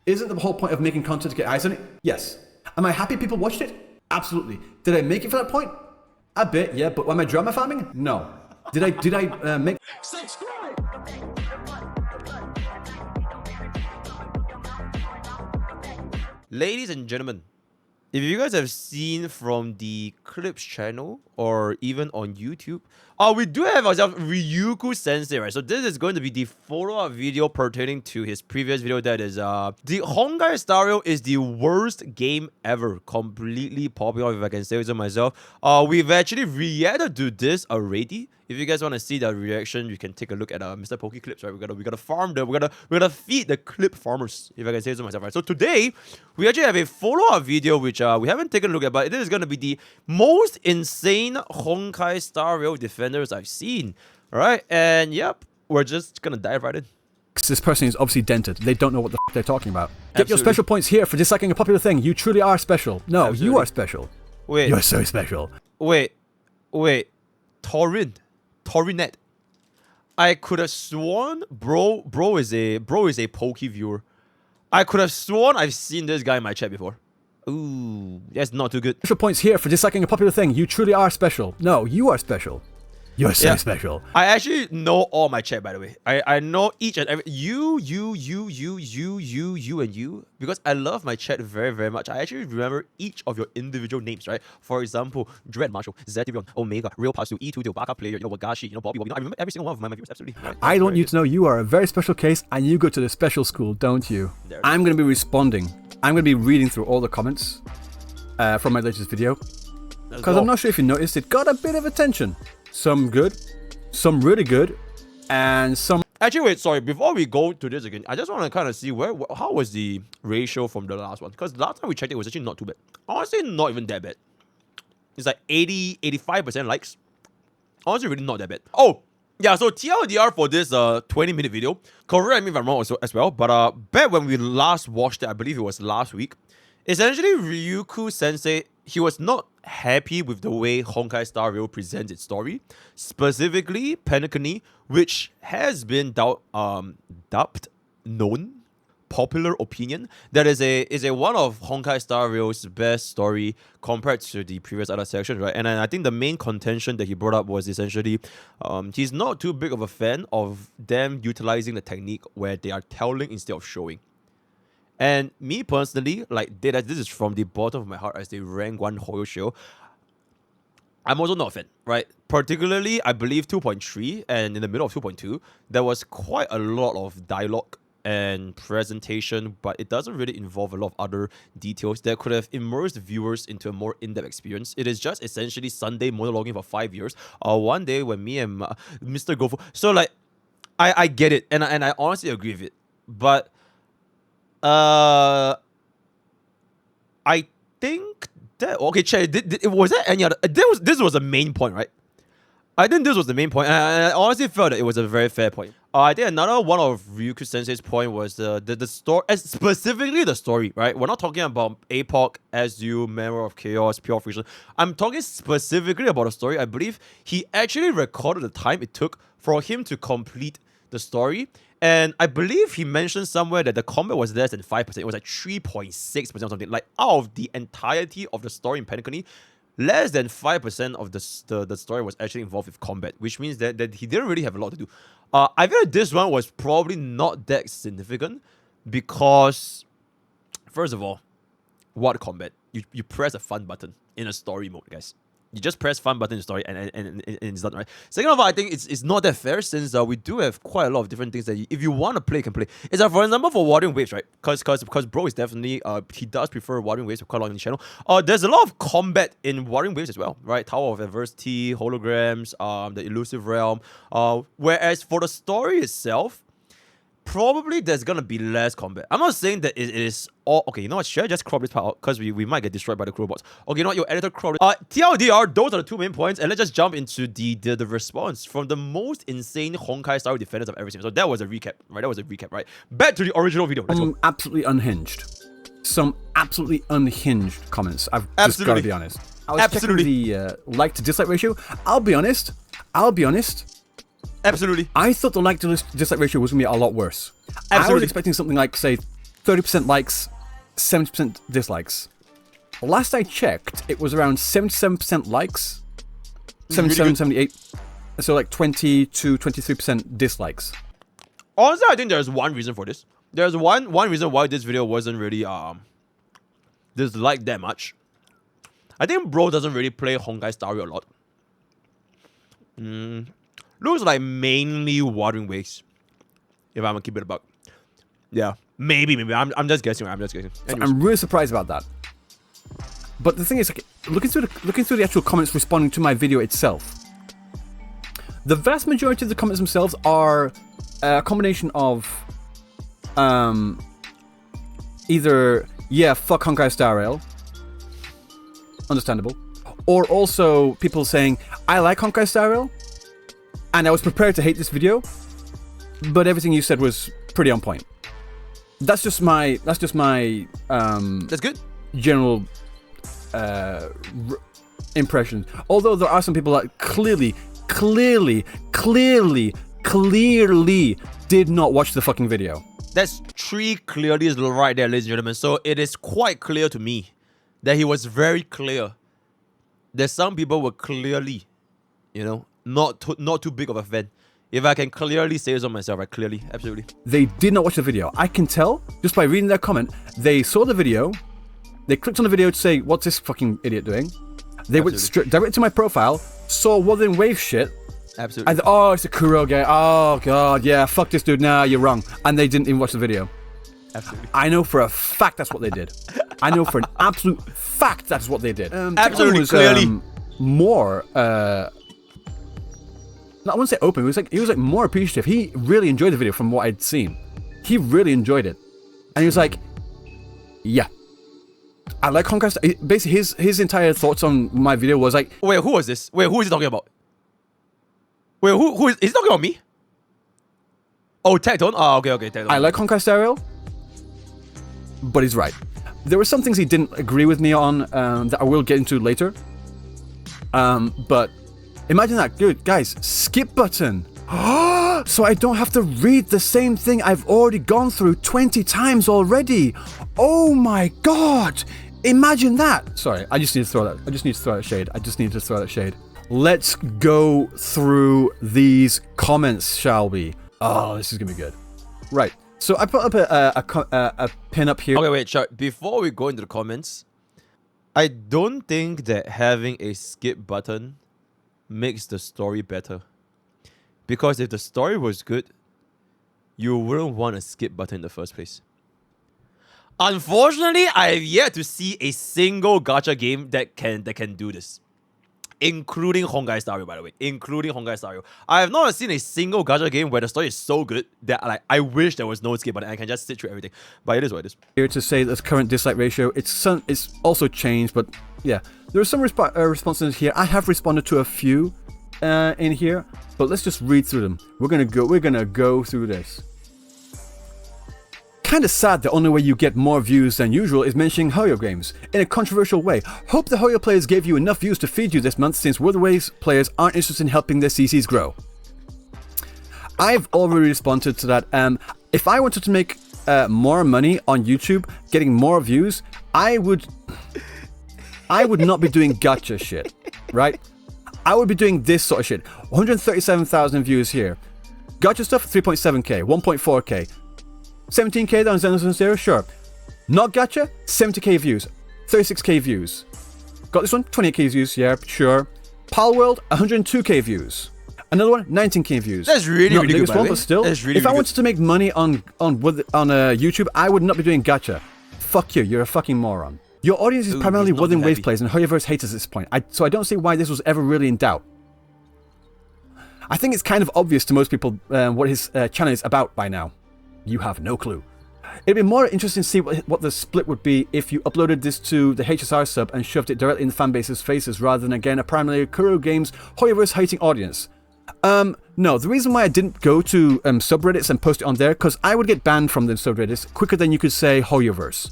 Isn't the whole point of making content to get eyes on it? Yes. Am I happy people watched it? Absolutely. Did I make it for that point? A bit, yeah, but am I drama farming? No. Did I make... Subscribe! Ladies and gentlemen, if you guys have seen from the Clips channel or even on YouTube, we do have ourselves Ryuuku Sensei, right? So this is going to be the follow-up video pertaining to his previous video, that is the Honkai Star Rail is the worst game ever. Completely popular, if I can say so myself. We've actually reacted to this already. If you guys want to see that reaction, you can take a look at MrPokke clips, right? We gotta farm them. We're gonna feed the clip farmers, if I can say so myself, right? So today we actually have a follow-up video which we haven't taken a look at, but it is gonna be the most insane Honkai Star Rail defenders I've seen. Alright, and yep, we're just gonna dive right in. This person is obviously dented. They don't know what the f they're talking about. Get your special points here for disliking a popular thing. You truly are special. No, you are special. Wait. You're so special. Wait. Torinet. I could have sworn bro is a Pokke viewer. I could have sworn I've seen this guy in my chat before. Ooh, that's not too good. Special points here for disliking a popular thing. You truly are special. No, you are special. You're so special. I actually know all my chat, by the way. I know each and every you, and you, because I love my chat very, very much. I actually remember each of your individual names, right? For example, Dread Marshall, Zetivion, Omega, Real Pasu, E2, the Baka player, Wagashi, Bobby. I remember every single one of my viewers, absolutely. Right? I want you to know you are a very special case, and you go to the special school, don't you? I'm going to be responding. I'm going to be reading through all the comments from my latest video, because I'm not sure if you noticed, it got a bit of attention. Some good, some really good, and some... Actually, wait, sorry. Before we go to this again, I just want to kind of see how was the ratio from the last one? Because last time we checked, it was actually not too bad. Honestly, not even that bad. It's like 85% likes. Honestly, really not that bad. Oh, yeah, so TLDR for this 20-minute video. Correct me if I'm wrong also, as well, but back when we last watched it, I believe it was last week, essentially Ryuuku Sensei, he was not happy with the way Honkai Star Rail presents its story, specifically Penacony, which has been dubbed popular opinion that is a one of Honkai Star Rail's best story compared to the previous other sections, right? And I think the main contention that he brought up was essentially he's not too big of a fan of them utilizing the technique where they are telling instead of showing. And me personally, like, this is from the bottom of my heart as the rank 1 Hoyo show, I'm also not a fan, right? Particularly, I believe 2.3 and in the middle of 2.2, there was quite a lot of dialogue and presentation, but it doesn't really involve a lot of other details that could have immersed viewers into a more in-depth experience. It is just essentially Sunday monologuing for 5 years. One day when me and Mr. Gofu... So, like, I get it, and I honestly agree with it, but... I think that... Okay, check. Was there any other... This was the main point, right? I think this was the main point, and I honestly felt that it was a very fair point. I think another one of Ryuuku Sensei's point was the story, specifically the story, right? We're not talking about APOC, SU, Memory of Chaos, Pure Friction. I'm talking specifically about the story. I believe he actually recorded the time it took for him to complete the story. And I believe he mentioned somewhere that the combat was less than 5%. It was like 3.6% or something. Like, out of the entirety of the story in Penacony, less than 5% of the story was actually involved with combat, which means that he didn't really have a lot to do. I feel like this one was probably not that significant because, first of all, what combat? You press a fun button in a story mode, guys. You just press fun button in the story and it's done, right? Second of all, I think it's not that fair since we do have quite a lot of different things that if you want to play, you can play. It's for example, for Warring Waves, right? Because bro is definitely, he does prefer Warring Waves quite a lot on the channel. There's a lot of combat in Warring Waves as well, right? Tower of Adversity, Holograms, the Elusive Realm. Whereas for the story itself, probably there's gonna be less combat. I'm not saying that it is all... Okay, you know what? Should I just crop this part out? Because we might get destroyed by the crowbots. Okay, you know what? Your editor crop it. TLDR, those are the two main points. And let's just jump into the response from the most insane Honkai Star defenders I've ever seen. So that was a recap, right? Back to the original video. Let's go. Absolutely unhinged. Some absolutely unhinged comments. I've just got to be honest. I was checking the like to dislike ratio. I'll be honest. Absolutely. I thought the like to dislike ratio was going to be a lot worse. Absolutely. I was expecting something like, say, 30% likes, 70% dislikes. Last I checked, it was around 77% likes, 77, 78. So like 20 to 23% dislikes. Honestly, I think there's one reason for this. There's one reason why this video wasn't really disliked that much. I think bro doesn't really play Honkai Star Rail a lot. Looks like mainly Wuthering Waves. If I'm gonna keep it a buck. Yeah. Maybe. I'm just guessing. So I'm really surprised about that. But the thing is, like, looking through the actual comments responding to my video itself, the vast majority of the comments themselves are a combination of either, yeah, fuck Honkai Star Rail, understandable, or also people saying, I like Honkai Star Rail, and I was prepared to hate this video, but everything you said was pretty on point. That's just my that's good general impression. Although there are some people that clearly did not watch the fucking video. That's 3 clearly right there, ladies and gentlemen. So it is quite clear to me that he was very clear that some people were clearly, not too big of a fan. If I can clearly say so myself, right? Clearly, absolutely. They did not watch the video. I can tell just by reading their comment. They saw the video. They clicked on the video to say, what's this fucking idiot doing? They went directly to my profile, saw Wuthering Wave shit. Absolutely. And oh, it's a Kuro guy. Oh, God, yeah, fuck this dude. Nah, you're wrong. And they didn't even watch the video. Absolutely. I know for a fact that's what they did. I know for an absolute fact that's what they did. Absolutely, was, clearly. More, I wouldn't say open. He was more appreciative. He really enjoyed the video from what I'd seen. He really enjoyed it. And he was like, yeah. I like Honkai Star. Basically, his entire thoughts on my video was like, wait, who was this? Wait, who is he talking about? Wait, who is he talking about me? Oh, Tectone? Oh, okay, Tectone. I like Honkai Star Rail, but he's right. There were some things he didn't agree with me on that I will get into later. But imagine that, dude, guys, skip button. So I don't have to read the same thing I've already gone through 20 times already. Oh my God. Imagine that. Sorry, I just need to throw that shade. Let's go through these comments, shall we? Oh, this is gonna be good. Right. So I put up a pin up here. Okay, wait, sure. Before we go into the comments, I don't think that having a skip button makes the story better. Because if the story was good, you wouldn't want a skip button in the first place. Unfortunately, I have yet to see a single gacha game that can do this. Including Honkai Star Rail, by the way. Including Honkai Star Rail. I have not seen a single gacha game where the story is so good that I wish there was no skip button and I can just sit through everything. But it is what it is. Here to say that current dislike ratio, it's also changed, but yeah. There are some responses here. I have responded to a few in here, but let's just read through them. We're gonna go through this. Kinda sad the only way you get more views than usual is mentioning Hoyo games, in a controversial way. Hope the Hoyo players gave you enough views to feed you this month since Wuthering Waves players aren't interested in helping their CCs grow. I've already responded to that. If I wanted to make more money on YouTube, getting more views, I would not be doing gacha shit, right? I would be doing this sort of shit. 137,000 views here. Gacha stuff, 3.7k, 1.4k. 17k down Xenosaga Zero, sure. Not gacha, 70k views, 36k views. Got this one, 28k views, yeah, sure. Pal World, 102k views. Another one, 19k views. That's really good, by the way. But still, if I wanted to make money on YouTube, I would not be doing gacha. Fuck you, you're a fucking moron. Your audience is primarily Wuthering Waves players and Hoyoverse haters at this point, so I don't see why this was ever really in doubt. I think it's kind of obvious to most people what his channel is about by now. You have no clue. It'd be more interesting to see what the split would be if you uploaded this to the HSR sub and shoved it directly in the fanbase's faces rather than again a primarily Kuro Games Hoyoverse hating audience. No, the reason why I didn't go to subreddits and post it on there, because I would get banned from the subreddits quicker than you could say Hoyoverse.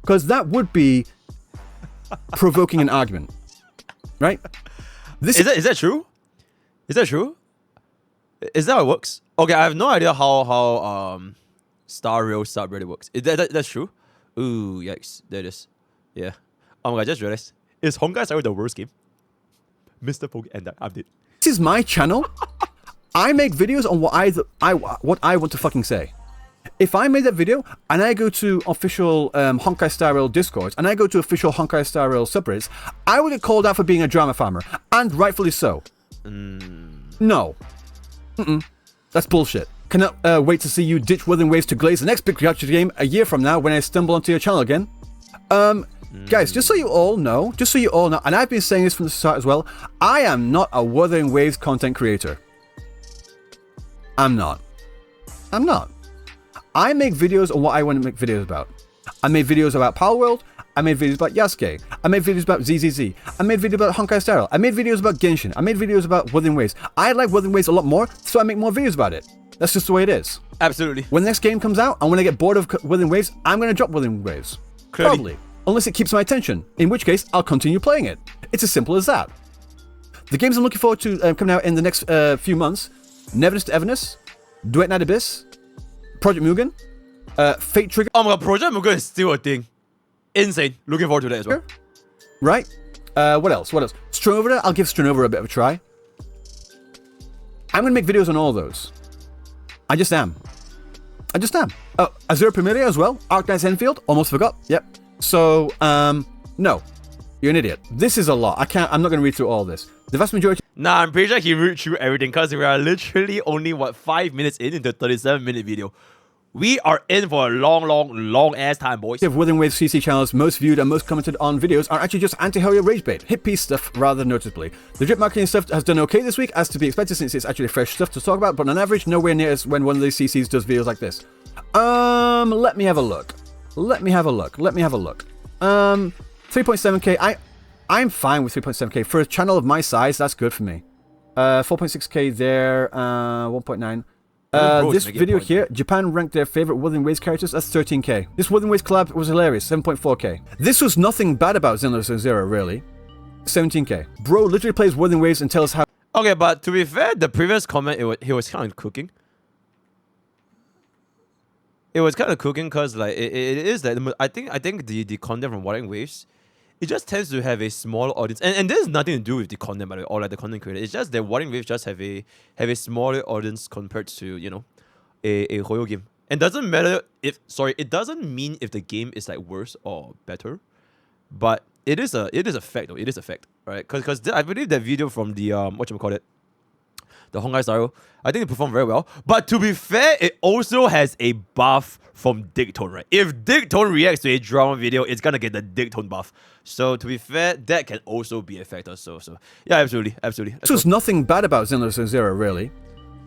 Because that would be provoking an argument. Right? Is that true? Is that true? Is that how it works? Okay, I have no idea how Star Rail subreddit works. That's true? Ooh, yikes. There it is. Yeah. Oh my god, I just realized. Is Honkai Star Rail the worst game? MrPokke and that update. This is my channel. I make videos on what I want to fucking say. If I made that video and I go to official Honkai Star Rail Discords and I go to official Honkai Star Rail subreddits, I would get called out for being a drama farmer, and rightfully so. No. That's bullshit. Cannot wait to see you ditch Wuthering Waves to glaze the next big gacha game a year from now when I stumble onto your channel again. Guys, just so you all know, and I've been saying this from the start as well, I am not a Wuthering Waves content creator. I'm not. I make videos on what I want to make videos about. I made videos about Palworld. I made videos about Yasuke. I made videos about ZZZ. I made videos about Honkai Star Rail. I made videos about Genshin. I made videos about Wuthering Waves. I like Wuthering Waves a lot more, so I make more videos about it. That's just the way it is. Absolutely. When the next game comes out, and when I get bored of Wuthering Waves, I'm going to drop Wuthering Waves. Clearly. Probably. Unless it keeps my attention, in which case, I'll continue playing it. It's as simple as that. The games I'm looking forward to coming out in the next few months: Neverness to Everness, Duet Night Abyss, Project Mugen, Fate Trigger. Oh my god, Project Mugen is still a thing. Insane. Looking forward to that as well. Right? What else? Stranova, I'll give Stranova a bit of a try. I'm going to make videos on all those. I just am. Oh, Azure Primaria as well. Arknight's Enfield. Almost forgot. Yep. So, no. You're an idiot. This is a lot. I'm not going to read through all this. The vast majority... Nah, I'm pretty sure he read through everything because we are literally only, 5 minutes into a 37-minute video. We are in for a long ass time, boys. Of Wuthering Waves CC channels most viewed and most commented on videos are actually just anti-Helio rage bait, hit piece stuff rather noticeably. The drip marketing stuff has done okay this week, as to be expected since it's actually fresh stuff to talk about, but on average nowhere near as when one of these CCs does videos like this. Let me have a look. 3.7k, I'm fine with 3.7k. For a channel of my size, that's good for me. 4.6k there, 1.9. This video here, Japan ranked their favorite Wuthering Waves characters as 13k. This Wuthering Waves collab was hilarious, 7.4k. This was nothing bad about Xenoblade Zero, really. 17k. Bro literally plays Wuthering Waves and tells how... Okay, but to be fair, the previous comment, he was kind of cooking. It was kind of cooking because like it is that I think the content from Wuthering Waves, it just tends to have a small audience, and there's nothing to do with the content, by the way, or like the content creator. It's just that Wuthering Waves just have a smaller audience compared to, you know, a Hoyo game. And doesn't matter if it doesn't mean if the game is like worse or better, but it is a fact though. It is a fact, right? Because I believe that video from the the Honkai Star Rail, I think it performed very well. But to be fair, it also has a buff from Digtone, right? If Digtone reacts to a drama video, it's gonna get the Digtone buff. So to be fair, that can also be a factor. So yeah, absolutely. This was nothing bad about Xenoblade Zero, really.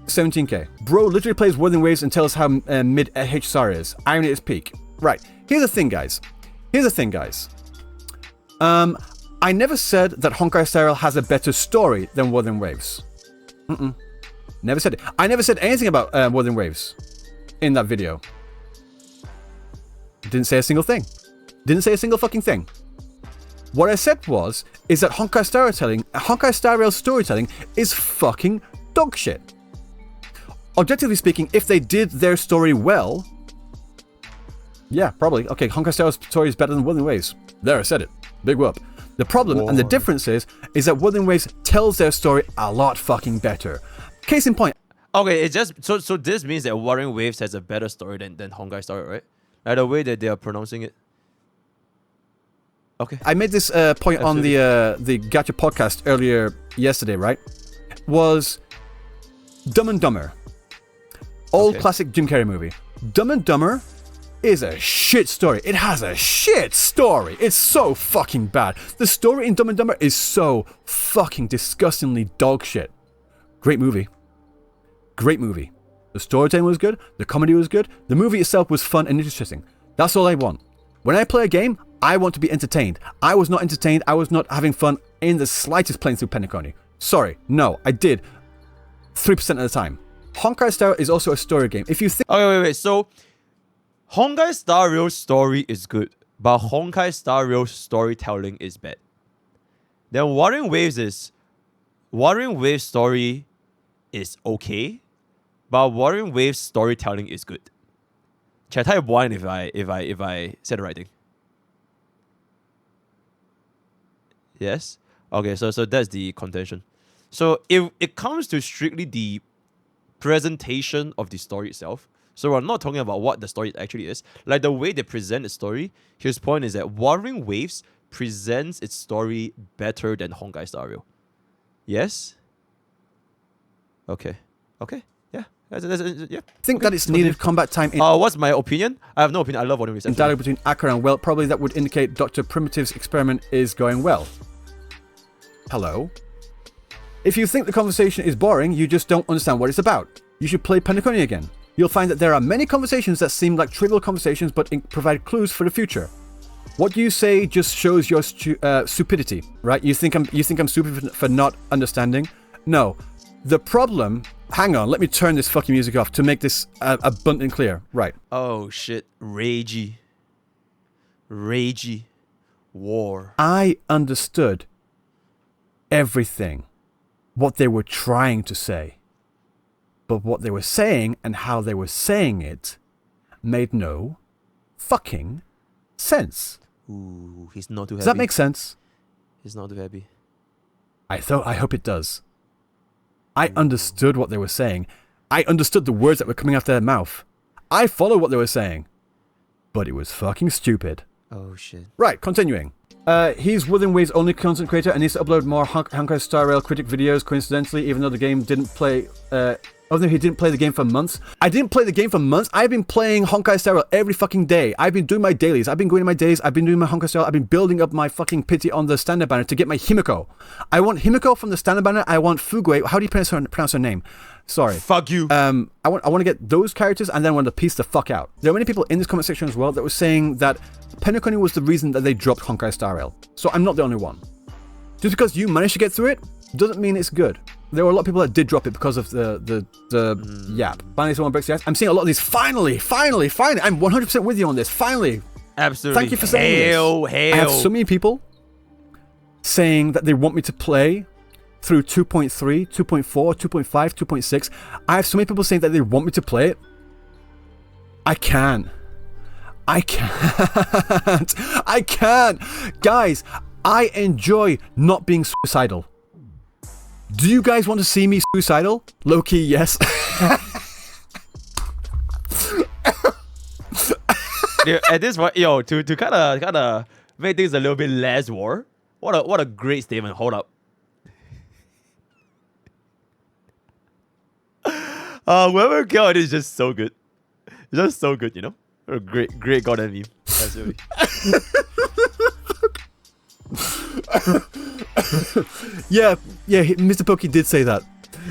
17k. Bro literally plays Wuthering Waves and tells how mid Sar is. Irony at its peak. Right. Here's the thing, guys. I never said that Honkai Star Rail has a better story than Wuthering Waves. Never said it. I never said anything about Wuthering Waves in that video. Didn't say a single thing. Didn't say a single fucking thing. What I said is that Honkai Star Rail storytelling is fucking dog shit. Objectively speaking, if they did their story well, yeah, probably. Okay, Honkai Star Rail's story is better than Wuthering Waves. There, I said it. Big whoop. The problem and the difference is that Wuthering Waves tells their story a lot fucking better. Case in point. Okay, it just so this means that Wuthering Waves has a better story than Honkai Star Rail, right? Like the way that they are pronouncing it. Okay. I made this point Absolutely. On the Gacha podcast earlier yesterday, right? Was Dumb and Dumber. Old classic Jim Carrey movie. Dumb and Dumber is a shit story. It has a shit story. It's so fucking bad. The story in Dumb and Dumber is so fucking disgustingly dog shit. Great movie. The storytelling was good. The comedy was good. The movie itself was fun and interesting. That's all I want. When I play a game, I want to be entertained. I was not entertained. I was not having fun in the slightest playing through Penacony. Sorry. No, I did. 3% of the time. Honkai Star Rail is also a story game. If you think... Okay, wait. So, Honkai Star Rail's story is good, but Honkai Star Rail's storytelling is bad. Then Wuthering Waves' story is okay, but Wuthering Waves' storytelling is good. Chat, I blind if I said the right thing. Yes. Okay. So that's the contention. So if it comes to strictly the presentation of the story itself, so we're not talking about what the story actually is. Like the way they present the story, his point is that Wuthering Waves presents its story better than Honkai Star Rail. Yes? Okay. Yeah. Yeah. I think that it's needed combat time in what's my opinion? I have no opinion. I love Wuthering Waves. in dialogue between Akira and Well. Probably that would indicate Dr. Primitive's experiment is going well. Hello? If you think the conversation is boring, you just don't understand what it's about. You should play Penacony again. You'll find that there are many conversations that seem like trivial conversations but provide clues for the future. What you say just shows your stupidity, right? You think I'm stupid for not understanding? No. The problem... Hang on, let me turn this fucking music off to make this abundantly clear. Right. Oh shit. Ragey. War. I understood everything. What they were trying to say. But what they were saying and how they were saying it made no fucking sense. Ooh, he's not too happy. Does that make sense? He's not too happy. I hope it does. I understood what they were saying. I understood the words that were coming out of their mouth. I followed what they were saying. But it was fucking stupid. Oh shit. Right, continuing. He's Wuthering Waves' only content creator and needs to upload more Honkai Star Rail critic videos, coincidentally, even though the game didn't play... Although he didn't play the game for months. I didn't play the game for months. I've been playing Honkai Star Rail every fucking day. I've been doing my dailies. I've been going to my days. I've been doing my Honkai Star Rail. I've been building up my fucking pity on the standard banner to get my Himiko. I want Himiko from the standard banner. I want Fugue. How do you pronounce her name? Sorry. Fuck you. I want to get those characters and then I want to piece the fuck out. There are many people in this comment section as well that were saying that Penacony was the reason that they dropped Honkai Star Rail. So I'm not the only one. Just because you managed to get through it doesn't mean it's good. There were a lot of people that did drop it because of the yap. Finally, someone breaks the ice. I'm seeing a lot of these. Finally. I'm 100% with you on this. Finally. Absolutely. Thank you for saying this. I have so many people saying that they want me to play through 2.3, 2.4, 2.5, 2.6. I have so many people saying that they want me to play it. I can't. Guys, I enjoy not being suicidal. Do you guys want to see me suicidal? Low-key, yes. Dude, at this point, to kind of make things a little bit less war. What a great statement. Hold up. Whoever killed it is just so good. Just so good, you know? A great goddamn meme. Absolutely. yeah, MrPokke did say that.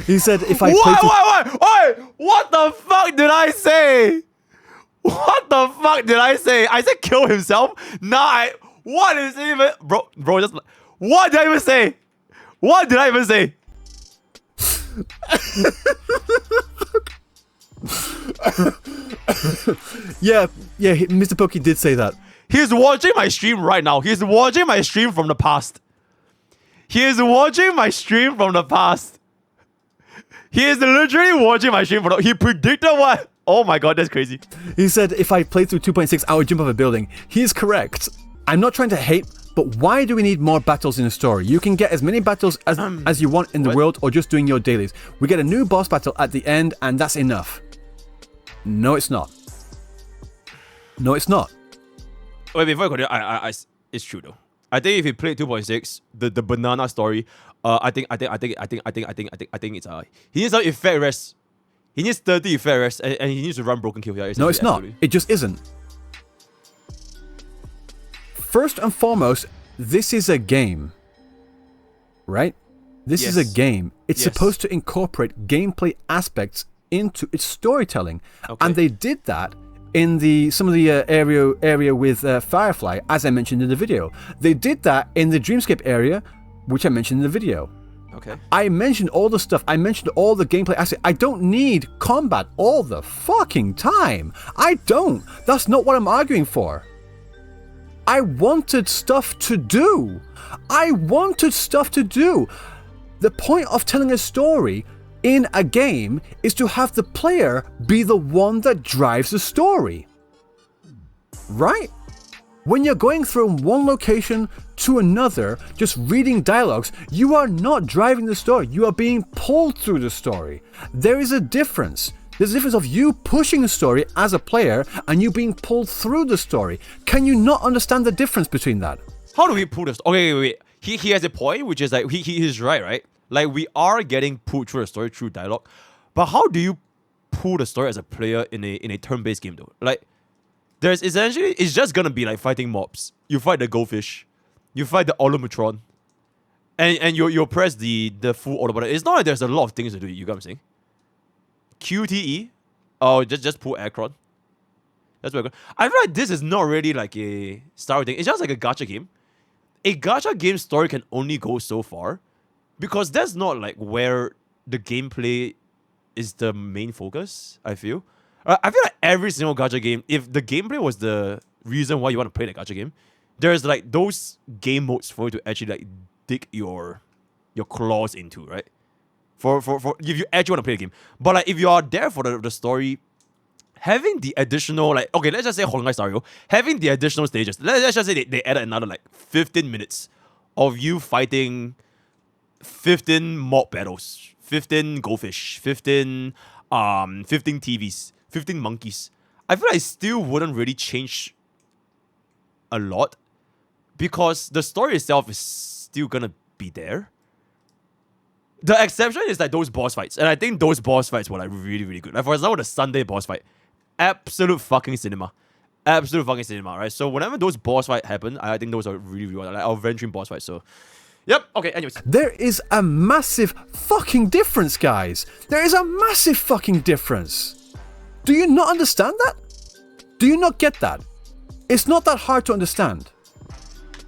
He said if I What the fuck did I say? What the fuck did I say? I said kill himself? What is even... Bro, just... What did I even say? What did I even say? yeah, MrPokke did say that. He's watching my stream right now. He's watching my stream from the past. He is watching my stream from the past. He is literally watching my stream from the... He predicted what? Oh my god, that's crazy. He said if I played through 2.6, I would jump off a building. He is correct. I'm not trying to hate, but why do we need more battles in a story? You can get as many battles as you want in the world or just doing your dailies. We get a new boss battle at the end and that's enough. No, it's not. No, it's not. Wait, before I continue, it's true though. I think if you play 2.6, the banana story, I think it's he needs some effect rest. He needs 30 effect rest and he needs to run broken kill. Yeah, no, it's not. It just isn't. First and foremost, this is a game, right? This is a game. It's supposed to incorporate gameplay aspects into its storytelling, and they did that in some of the area with Firefly, as I mentioned in the video. They did that in the Dreamscape area, which I mentioned in the video. Okay. I mentioned all the stuff. I mentioned all the gameplay aspects. I don't need combat all the fucking time. I don't. That's not what I'm arguing for. I wanted stuff to do. The point of telling a story in a game is to have the player be the one that drives the story. right? When you're going from one location to another, just reading dialogues, you are not driving the story. You are being pulled through the story. There is a difference. There's a difference of you pushing the story as a player and you being pulled through the story. Can you not understand the difference between that? How do we pull this? Okay, wait. He has a point, which is like, he is right? Like, we are getting pulled through the story through dialogue. But how do you pull the story as a player in a turn-based game, though? Like, there's essentially, it's just gonna be like fighting mobs. You fight the goldfish, you fight the Olumatron, and you press the full auto button. It's not like there's a lot of things to do. You get what I'm saying? QTE, oh, just pull Aircron. That's what I feel like this is not really like a Star thing. It's just like a gacha game. A gacha game story can only go so far, because that's not like where the gameplay is the main focus. I feel. I feel like every single gacha game, if the gameplay was the reason why you want to play the gacha game, there's like those game modes for you to actually like dig your claws into, right? For if you actually want to play the game. But like if you are there for the story, having the additional, like, okay, let's just say Honkai Star Rail, having the additional stages, let's just say they added another like 15 minutes of you fighting 15 mob battles, 15 goldfish, 15 TVs, 15 monkeys. I feel like it still wouldn't really change a lot, because the story itself is still gonna be there. The exception is like those boss fights, and I think those boss fights were like really, really good. Like, for example, the Sunday boss fight, absolute fucking cinema, right? So whenever those boss fights happen, I think those are really, really well. Like our venturing boss fight. So, yep. Okay. Anyways, there is a massive fucking difference, guys. There is a massive fucking difference. Do you not understand that? Do you not get that? It's not that hard to understand,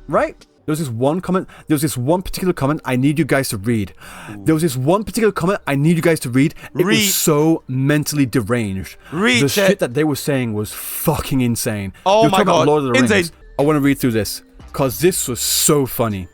right? There was this one comment. There was this one particular comment I need you guys to read. There was this one particular comment I need you guys to read. It was so mentally deranged. The shit that they were saying was fucking insane. Oh my god, Lord of the insane. Rings. I want to read through this because this was so funny.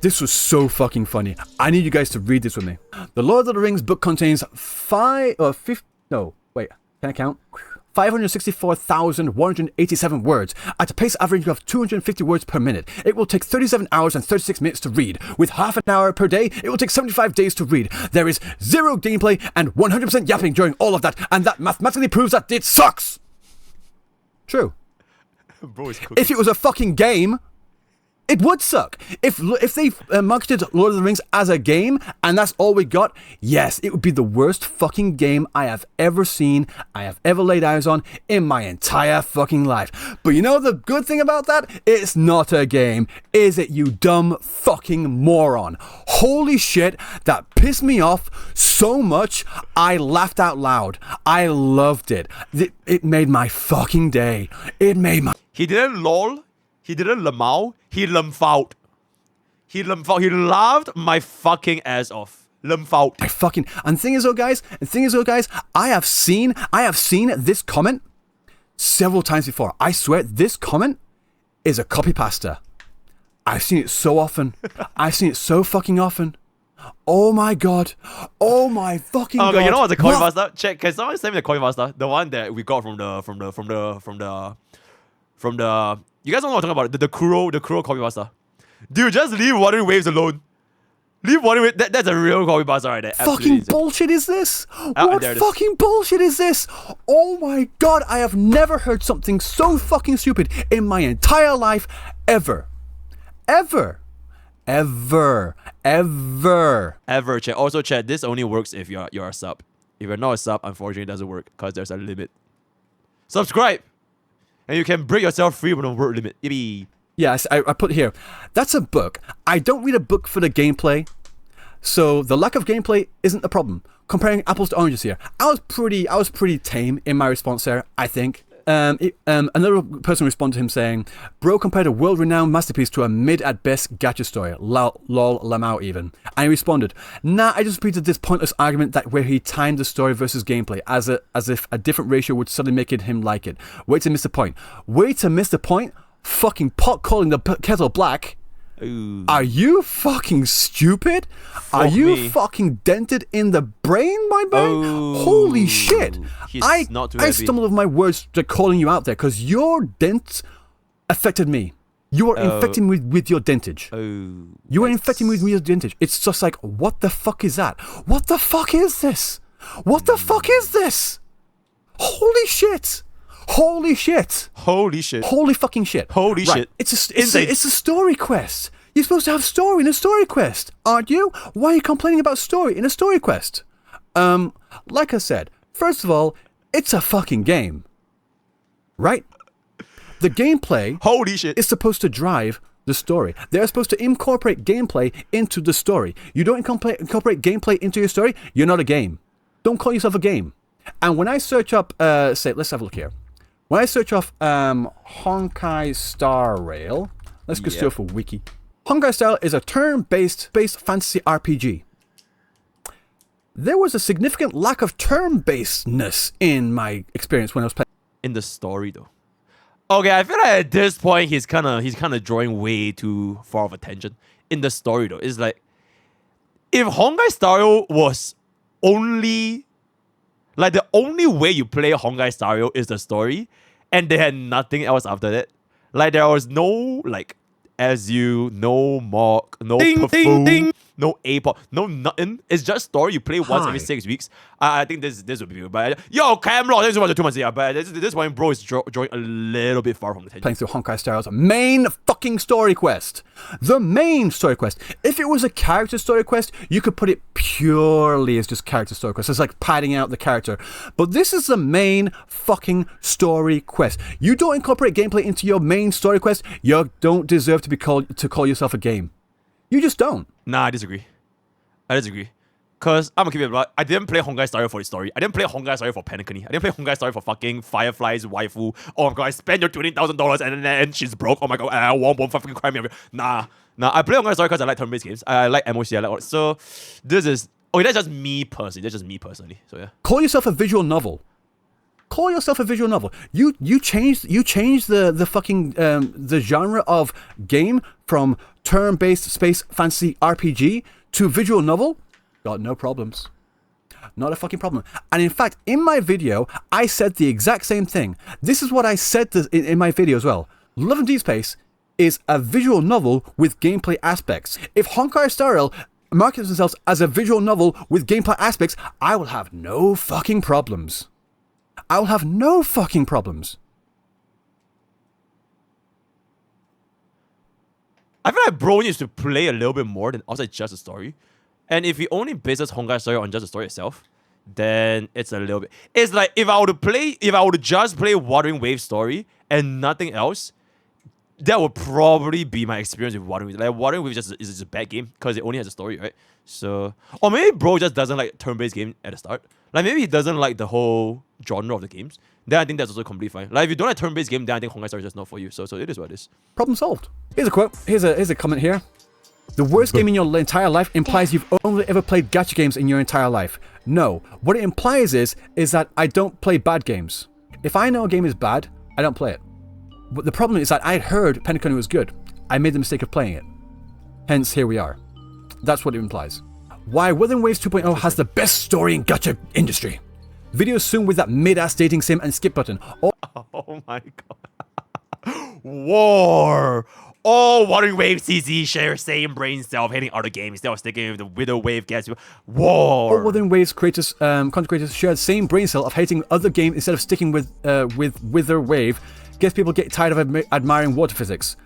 This was so fucking funny. I need you guys to read this with me. The Lord of the Rings book contains 564,187 words at a pace average of 250 words per minute. It will take 37 hours and 36 minutes to read. With half an hour per day, it will take 75 days to read. There is zero gameplay and 100% yapping during all of that, and that mathematically proves that it sucks. True. Bro, it's cool. If it was a fucking game, it would suck. If they marketed Lord of the Rings as a game and that's all we got, yes, it would be the worst fucking game I have ever seen, I have ever laid eyes on in my entire fucking life. But you know the good thing about that? It's not a game, is it, you dumb fucking moron? Holy shit, that pissed me off so much, I laughed out loud. I loved it. It made my fucking day. It made my... He didn't lol. He didn't lamau, he lumfout. He laughed my fucking ass off. Lumfout. And thing is though, guys, I have seen this comment several times before. I swear, this comment is a copy pasta. I've seen it so often. I've seen it so fucking often. Oh my god. Oh my fucking god. You know what's the copy pasta? Check, can someone send me the copy pasta? The one that we got from the you guys don't know what I'm talking about. The Kuro copy pasta. Dude, just leave Wuthering Waves alone. Leave Wuthering Waves. That's a real copy pasta right there. Fucking bullshit is this? What fucking bullshit is this? Oh my god, I have never heard something so fucking stupid in my entire life ever. Ever, chat. Also, chat, this only works if you're a sub. If you're not a sub, unfortunately it doesn't work because there's a limit. Subscribe! And you can break yourself free with a word limit. Yippee. Yes, I put here. That's a book. I don't read a book for the gameplay. So the lack of gameplay isn't a problem. Comparing apples to oranges here. I was pretty tame in my response there, I think. Another person responded to him saying, "Bro compared a world-renowned masterpiece to a mid-at-best gacha story. Lol, lamau even." And he responded, "Nah, I just repeated this pointless argument that where he timed the story versus gameplay as if a different ratio would suddenly make him like it. Way to miss the point. Way to miss the point? Fucking pot calling the kettle black. Ooh. Are you fucking stupid? Are you fucking dented in the brain, my boy? Oh, Holy shit! I happy. stumbled over my words to calling you out there because your dent affected me. You are infecting me with your dentage. Oh, you are infecting me with your dentage. It's just like, what the fuck is that? What the fuck is this? What the fuck is this? Holy shit! Holy shit! Holy shit! Holy fucking shit! Holy shit! It's a story quest. You're supposed to have story in a story quest, aren't you? Why are you complaining about story in a story quest? Like I said, first of all, it's a fucking game, right? The gameplay, holy shit, is supposed to drive the story. They're supposed to incorporate gameplay into the story. You don't incorporate gameplay into your story, you're not a game. Don't call yourself a game. And when I search up, let's have a look here. When I search off Honkai Star Rail, let's go steal for wiki. Honkai Star Rail is a turn-based space fantasy RPG. There was a significant lack of turn-basedness in my experience when I was playing. In the story, though. Okay, I feel like at this point he's kind of drawing way too far of attention. In the story, though, it's like if Honkai Star Rail was only like the only way you play Honkai Star Rail is the story, and they had nothing else after that. Like there was no like SU, no mock, no perfume, no A-pop, no nothing. It's just story you play once every 6 weeks. I think this would be good. But yo, Camlo, this is what the 2 months. Yeah, but this one, bro, is drawing a little bit far from the attention. Playing through Honkai Star Rail's main fucking story quest. The main story quest. If it was a character story quest, you could put it purely as just character story quest. It's like padding out the character. But this is the main fucking story quest. You don't incorporate gameplay into your main story quest, you don't deserve to call yourself a game. You just don't. Nah, I disagree. Because I'm gonna keep it blunt. I didn't play Honkai Star Rail for the story. I didn't play Honkai Star Rail for Panacony. I didn't play Honkai Star Rail for fucking Firefly's waifu. Oh my god, I spent your $20,000 and then she's broke. Oh my god, I won't fucking cry me. Nah. I play Honkai Star Rail because I like turn-based games. I like MOC. I like all. So this is that's just me personally. So yeah. Call yourself a visual novel. You changed the fucking the genre of game from turn-based space fantasy RPG to visual novel. Got no problems. Not a fucking problem. And in fact, in my video, I said the exact same thing. This is what I said in my video as well. Love and Deep Space is a visual novel with gameplay aspects. If Honkai Star Rail markets themselves as a visual novel with gameplay aspects, I will have no fucking problems. I feel like bro needs to play a little bit more than outside just a story. And if he only bases Honkai Star Rail on just the story itself, then it's a little bit. It's like if I were to just play Wuthering Waves story and nothing else, that would probably be my experience with Wuthering Waves. Like Wuthering Waves is just a bad game because it only has a story, right? So, or maybe bro just doesn't like turn-based game at the start. Like maybe he doesn't like the whole genre of the games. Then I think that's also completely fine. Like if you don't like turn-based game, then I think Honkai Star is just not for you. So it is what it is. Problem solved. Here's a quote. Here's a comment here. The worst game in your entire life implies you've only ever played gacha games in your entire life. No. What it implies is that I don't play bad games. If I know a game is bad, I don't play it. But the problem is that I heard Penacony was good. I made the mistake of playing it. Hence, here we are. That's what it implies. Why Wuthering Waves 2.0 has the best story in gacha industry. Videos soon with that mid-ass dating sim and skip button. Oh my god. War! Oh, Wuthering Wave CC share same brain cell hating other games. They were sticking with the Widow Wave gets war. All Wuthering Waves creators, content creators share the same brain cell of hating other games instead of sticking with Wither Wave. Guess people get tired of admiring water physics.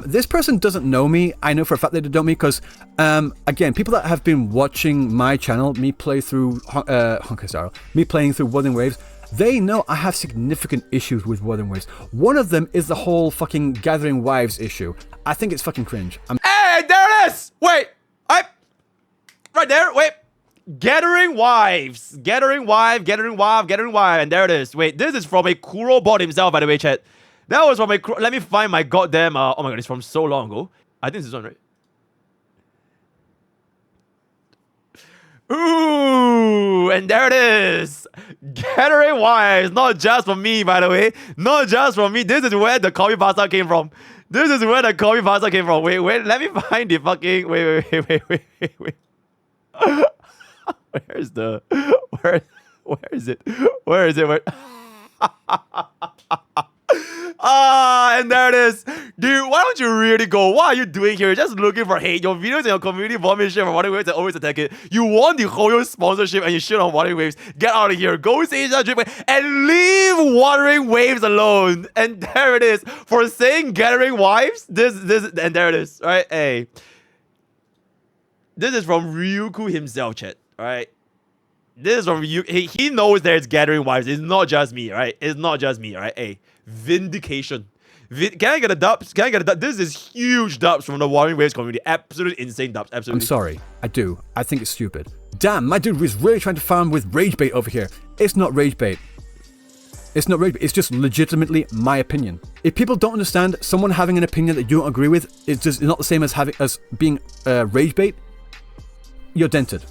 This person doesn't know me. I know for a fact they don't know me because, again, people that have been watching my channel, me play through Honkai Star Rail, me playing through Wuthering Waves, they know I have significant issues with Wuthering Waves. One of them is the whole fucking Gathering Wives issue. I think it's fucking cringe. Hey, there it is! Wait, right there, wait. Gathering Wives, and there it is. Wait, this is from a Kuro bot himself, by the way, chat. That was from a let me find my goddamn, oh my god, it's from so long ago. I think this is one, right? Ooh, and there it is. Gathering wives, not just for me, by the way. Not just for me. This is where the coffee pasta came from. This is where the coffee pasta came from. Wait, let me find the fucking... Wait. Where is it? And there it is. Dude, why don't you really go? What are you doing here? You're just looking for hate. Your videos and your community vomit shit for Water Waves and always attack it. You won the Hoyo sponsorship and you shit on Water Waves. Get out of here. Go say that drip and leave Watering Waves alone. And there it is. For saying gathering wives, this, and there it is. Right? Hey. This is from Ryuuku himself, chat. Alright? This is from Ryuuku. He knows there's gathering wives. It's not just me, right? It's not just me, right? Hey. Vindication. Can I get a dubs? Can I get a dubs? This is huge dubs from the Warring Waves community. Absolutely insane dubs. Absolutely. I'm sorry. I do. I think it's stupid. Damn, my dude was really trying to farm with rage bait over here. It's not rage bait. It's not rage bait. It's just legitimately my opinion. If people don't understand someone having an opinion that you don't agree with, it's just not the same as being rage bait. You're dented.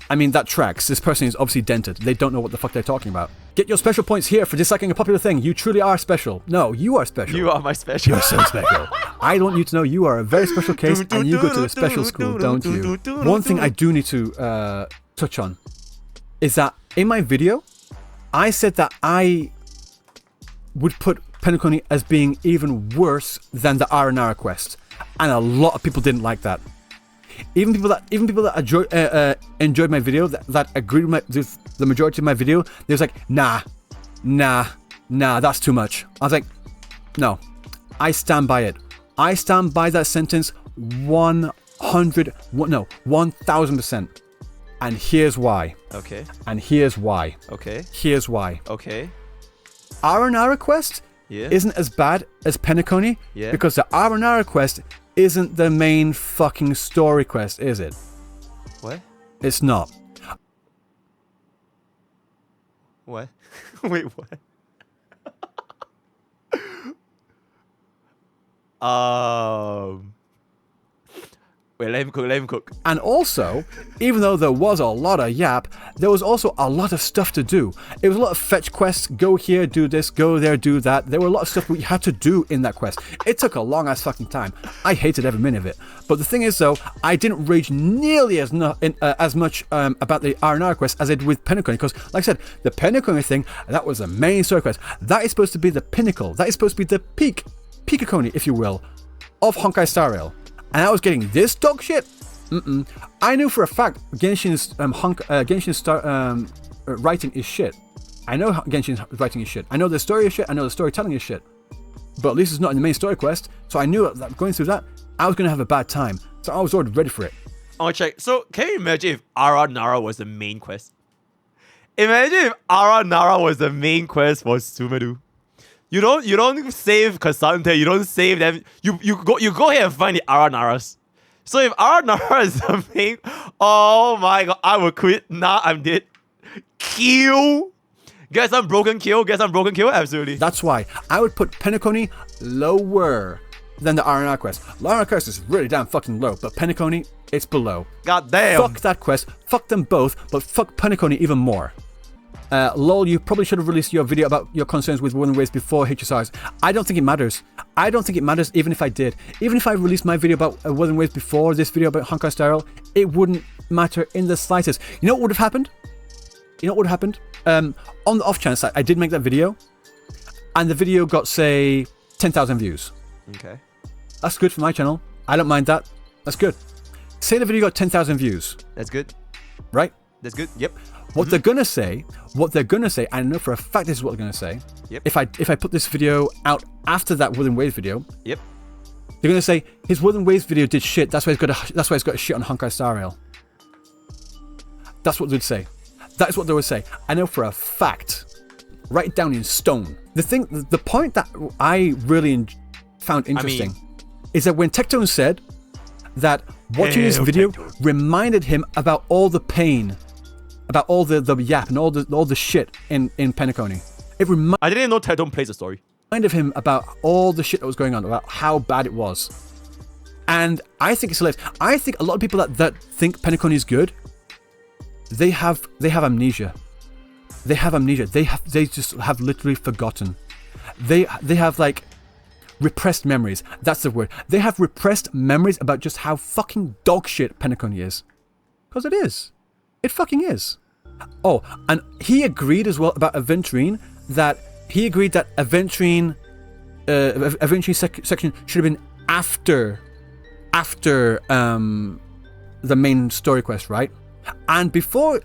I mean, that tracks. This person is obviously dented. They don't know what the fuck they're talking about. Get your special points here for disliking a popular thing. You truly are special. No, you are special. You are my special. You're so special. I want you to know you are a very special case and you go to a special school, don't you? One thing I do need to touch on is that in my video, I said that I would put Penacony as being even worse than the Aranara quest. And a lot of people didn't like that. Even people that enjoyed my video, that agreed with the majority of my video, they was like, nah, that's too much. I was like, no, I stand by it. I stand by that sentence 1000%. And here's why. Okay. And here's why. Okay. Here's why. Okay. Aranara quest isn't as bad as Penacony because the Aranara quest isn't the main fucking story quest, is it? What? It's not. What? Wait, what? Wait, let him cook. And also, even though there was a lot of yap, there was also a lot of stuff to do. It was a lot of fetch quests. Go here, do this. Go there, do that. There were a lot of stuff we had to do in that quest. It took a long ass fucking time. I hated every minute of it. But the thing is, though, I didn't rage nearly as much about the R&R quest as I did with Penacony. Because, like I said, the Penacony thing, that was the main story quest. That is supposed to be the pinnacle. That is supposed to be the peak-a-cony, if you will, of Honkai Star Rail. And I was getting this dog shit. I knew for a fact Genshin's writing is shit. I know Genshin's writing is shit. I know the story is shit. I know the storytelling is shit. But at least it's not in the main story quest. So I knew that going through that, I was going to have a bad time. So I was already ready for it. Oh, check. So can you imagine if Aranara was the main quest? Imagine if Aranara was the main quest for Sumadu. You don't save Cassante, you don't save them. You go here and find the Aranaras. So if Aranara is the main, oh my god, I will quit. Nah, I'm dead. Kill. Get some broken kill, absolutely. That's why I would put Penacony lower than the Aranara quest. The Aranara quest is really damn fucking low, but Penacony, it's below. God damn. Fuck that quest, fuck them both, but fuck Penacony even more. Lol, you probably should have released your video about your concerns with Wuthering Waves before HSRs. I don't think it matters. I don't think it matters even if I did. Even if I released my video about Wuthering Waves before this video about Honkai Star Rail, it wouldn't matter in the slightest. You know what would have happened? On the off chance that I did make that video, and the video got, say, 10,000 views. Okay. That's good for my channel. I don't mind that. That's good. Say the video got 10,000 views. That's good. Right? That's good. Yep. What they're gonna say, I know for a fact this is what they're gonna say. Yep. If I put this video out after that Wuthering Waves video, yep, they're gonna say his Wuthering Waves video did shit. That's why he's got a shit on Honkai Star Rail. That's what they'd say. That is what they would say. I know for a fact. Write it down in stone. The point that I really found interesting is that when Tectone said that watching this video reminded him about all the pain, about all the yap and all the shit in Penacony. I didn't know Tectone plays a story. Reminded him about all the shit that was going on, about how bad it was. And I think it's hilarious. I think a lot of people that think Penacony is good they have amnesia. They have amnesia. They just have literally forgotten. They have like repressed memories. That's the word. They have repressed memories about just how fucking dog shit Penacony is. Because it is. It fucking is. Oh, and he agreed as well about Aventurine that Aventurine section should have been after the main story quest, right? And before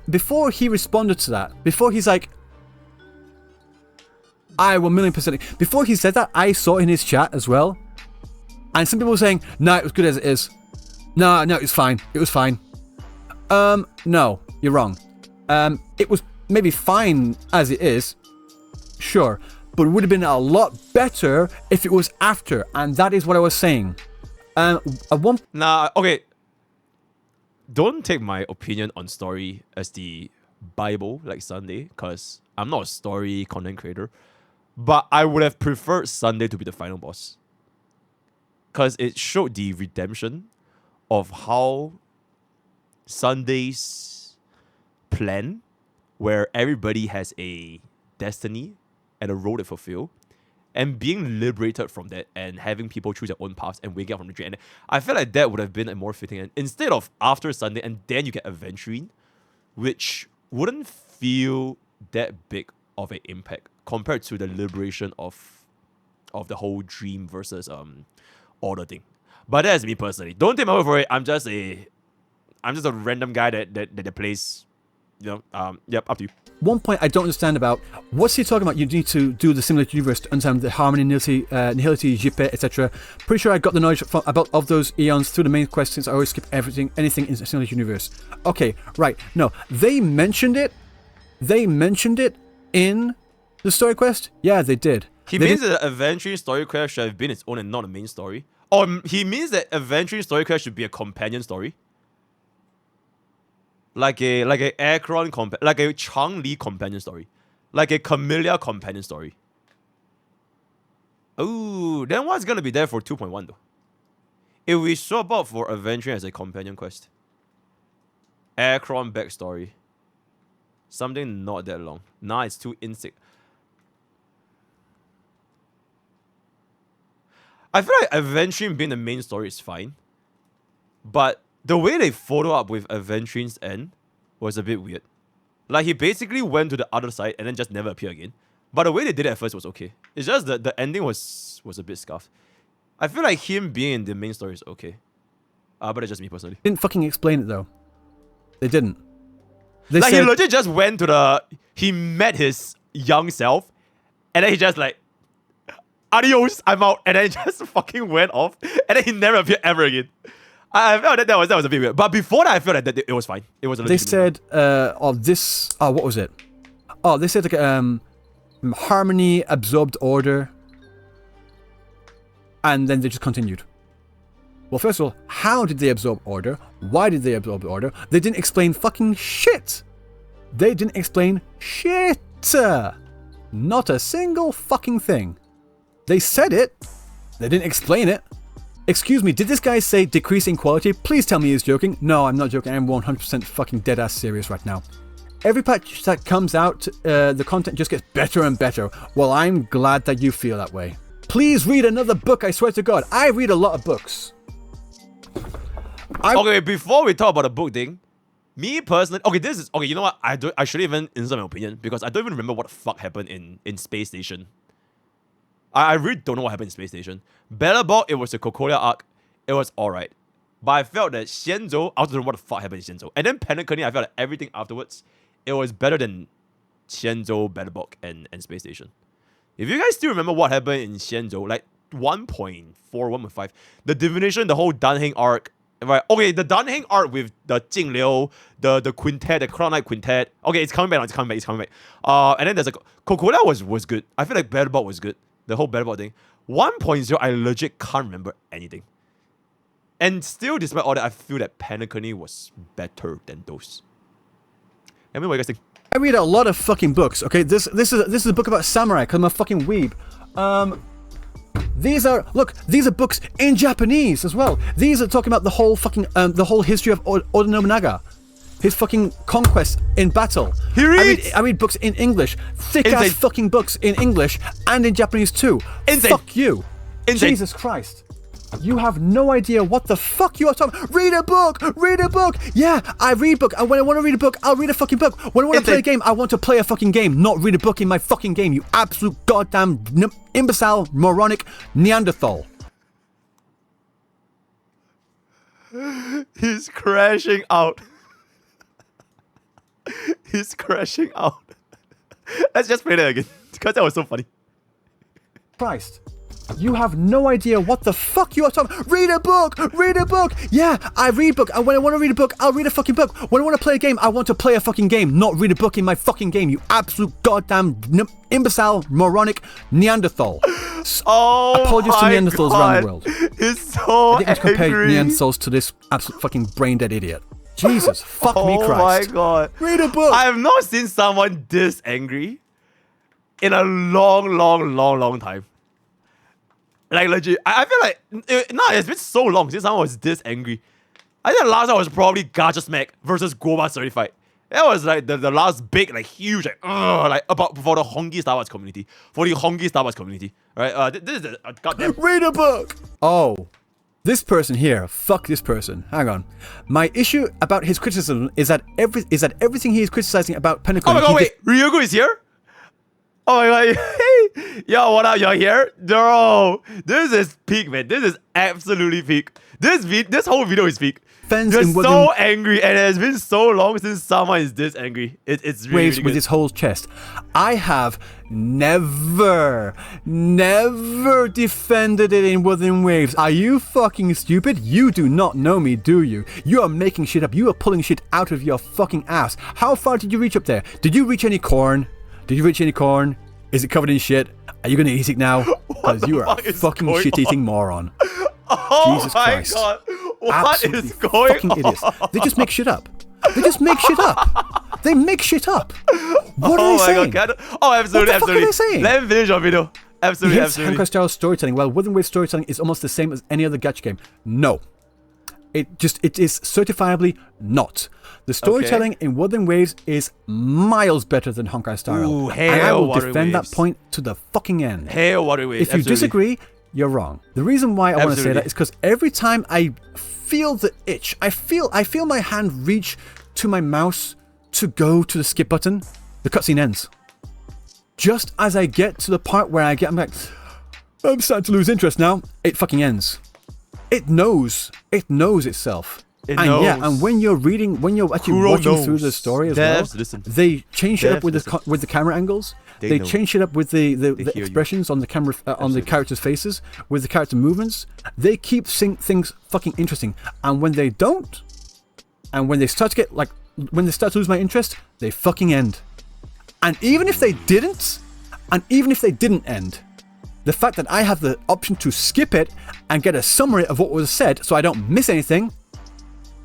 he responded to that, before he's like, I 1,000,000%. Before he said that, I saw in his chat as well, and some people were saying, "No, it was good as it is." No, it's fine. It was fine. No, you're wrong. It was maybe fine as it is, sure, but it would have been a lot better if it was after, and that is what I was saying. Okay. Don't take my opinion on story as the Bible like Sunday, because I'm not a story content creator. But I would have preferred Sunday to be the final boss, because it showed the redemption of how Sunday's plan, where everybody has a destiny and a role to fulfill, and being liberated from that and having people choose their own paths and waking up from the dream. And I felt like that would have been a more fitting end instead of after Sunday and then you get Aventurine, which wouldn't feel that big of an impact compared to the liberation of the whole dream versus order thing. But that's me personally. Don't take my word for it. I'm just a random guy that plays, yep, up to you. One point I don't understand about, what's he talking about? You need to do the simulated universe to understand the harmony, nihility, jippe, etc. Pretty sure I got the knowledge of those eons through the main quest, since I always skip anything in the simulated universe. Okay, right. No, they mentioned it in the story quest. Yeah, they did. He means that the Aventurine story quest should have been its own and not a main story. Or he means that Aventurine story quest should be a companion story. Like a Akron like a Chang-Li companion story. Like a Camellia companion story. Oh, then what's gonna be there for 2.1 though? If we swap out for Aventurine as a companion quest. Akron backstory. Something not that long. Nah, it's too insect. I feel like Aventurine being the main story is fine. But the way they follow up with Aventurine's end was a bit weird. Like, he basically went to the other side and then just never appeared again. But the way they did it at first was okay. It's just that the ending was a bit scuffed. I feel like him being in the main story is okay. But it's just me personally. Didn't fucking explain it though. They didn't. He legit just went to he met his young self, and then he just like, adios, I'm out, and then he just fucking went off, and then he never appeared ever again. I felt that was a bit weird. But before that, I felt like it was fine. It was. They said, what was it? Oh, they said like harmony, absorbed order, and then they just continued. Well, first of all, how did they absorb order? Why did they absorb order? They didn't explain fucking shit. They didn't explain shit. Not a single fucking thing. They said it. They didn't explain it. Excuse me, did this guy say decrease in quality? Please tell me he's joking. No, I'm not joking. I'm 100% fucking dead-ass serious right now. Every patch that comes out, the content just gets better and better. Well, I'm glad that you feel that way. Please read another book, I swear to God. I read a lot of books. Okay, before we talk about the book thing, me personally, you know what? I shouldn't even insert my opinion, because I don't even remember what the fuck happened in Space Station. I really don't know what happened in Space Station. Battleball, it was a Cocolia arc. It was alright. But I felt that Xianzhou, I don't know what the fuck happened in Xianzhou. And then Penacony, I felt like everything afterwards, it was better than Xianzhou, Battleball, and Space Station. If you guys still remember what happened in Xianzhou, like 1.4, 1.5, the divination, the whole Danheng arc, right? Okay, the Danheng arc with the Jingliu, the quintet, the Crown Knight quintet. Okay, it's coming back. And then there's a Cocolia was good. I feel like Battleball was good. The whole Battleball thing. 1.0, I legit can't remember anything. And still, despite all that, I feel that Penacony was better than those. I mean, what do you guys think? I read a lot of fucking books. Okay, this is a book about samurai because I'm a fucking weeb. These are books in Japanese as well. These are talking about the whole fucking the whole history of Oda Nobunaga. his fucking conquest in battle. He reads. I read books in English, thick Insane. ass fucking books in English and in Japanese too. Insane. Fuck you. Insane. Jesus Christ. You have no idea what the fuck you are talking. Read a book. Read a book. Yeah, I read book. And when I want to read a book, I'll read a fucking book. When I want to play a game, I want to play a fucking game, not read a book in my fucking game. You absolute goddamn imbecile, moronic Neanderthal. He's crashing out. He's crashing out. Let's just play that again, because that was so funny. Christ. You have no idea what the fuck you are talking. Read a book. Read a book. Yeah, I read book. And when I want to read a book, I'll read a fucking book. When I want to play a game, I want to play a fucking game, not read a book in my fucking game. You absolute goddamn imbecile, moronic Neanderthal. Oh, apologies to Neanderthals around the world. He's so I think I compared angry. Neanderthals to this absolute fucking brain dead idiot. Jesus, fuck me, Christ. Oh my god. Read a book. I have not seen someone this angry in a long time. Like legit, I feel like it's been so long since someone was this angry. I think the last one was probably Gacha Smack versus Goba Certified. That was like the last big, like huge, like about for the Honkai Star Wars community, right? This is a goddamn. Read a book. Oh, this person here. Fuck this person. Hang on. My issue about his criticism is that everything he is criticizing about Pinnacle. Oh my god! Wait, Ryuuku is here. Oh my god! Hey, yo, what up? You're here, bro. This is peak, man. This is absolutely peak. This whole video is peak. You're so angry, and it has been so long since someone is this angry. It's really, waves really with good. his whole chest. I have never defended it in Wuthering Waves. Are you fucking stupid? You do not know me, do you? You are making shit up. You are pulling shit out of your fucking ass. How far did you reach up there? Did you reach any corn? Did you reach any corn? Is it covered in shit? Are you gonna eat it now? Because you are a fucking shit-eating moron. Oh Jesus my Christ. god! What Absolutely is going fucking on? idiots. They just make shit up. They just make shit up. They make shit up. What are they saying? God. Oh, absolutely, What the fuck are absolutely. they saying? Let me finish your video. Absolutely, He hates absolutely. Honkai style storytelling. Well, Wuthering Waves storytelling is almost the same as any other gacha game. No. It is certifiably not. The storytelling in Wuthering Waves is miles better than Honkai style. Ooh, and I hell, will Wuthering defend Waves. that point to the fucking end. Hell, what are we? If you disagree, you're wrong. The reason why I want to say that is because every time I feel the itch, I feel my hand reach to my mouse to go to the skip button, the cutscene ends. Just as I get to the part where I'm like, I'm starting to lose interest now, it fucking ends. It knows itself. It and knows. Yeah, and when you're actually Kuro watching knows. through the story as Devs, well, listen. they change it up with Devs, with the camera angles. They They know. change it up with the hear you. expressions on the camera, on the characters' faces, with the character movements. They keep things fucking interesting. And when they don't, and when they start to get when they start to lose my interest, they fucking end. And even if they didn't end, the fact that I have the option to skip it and get a summary of what was said so I don't miss anything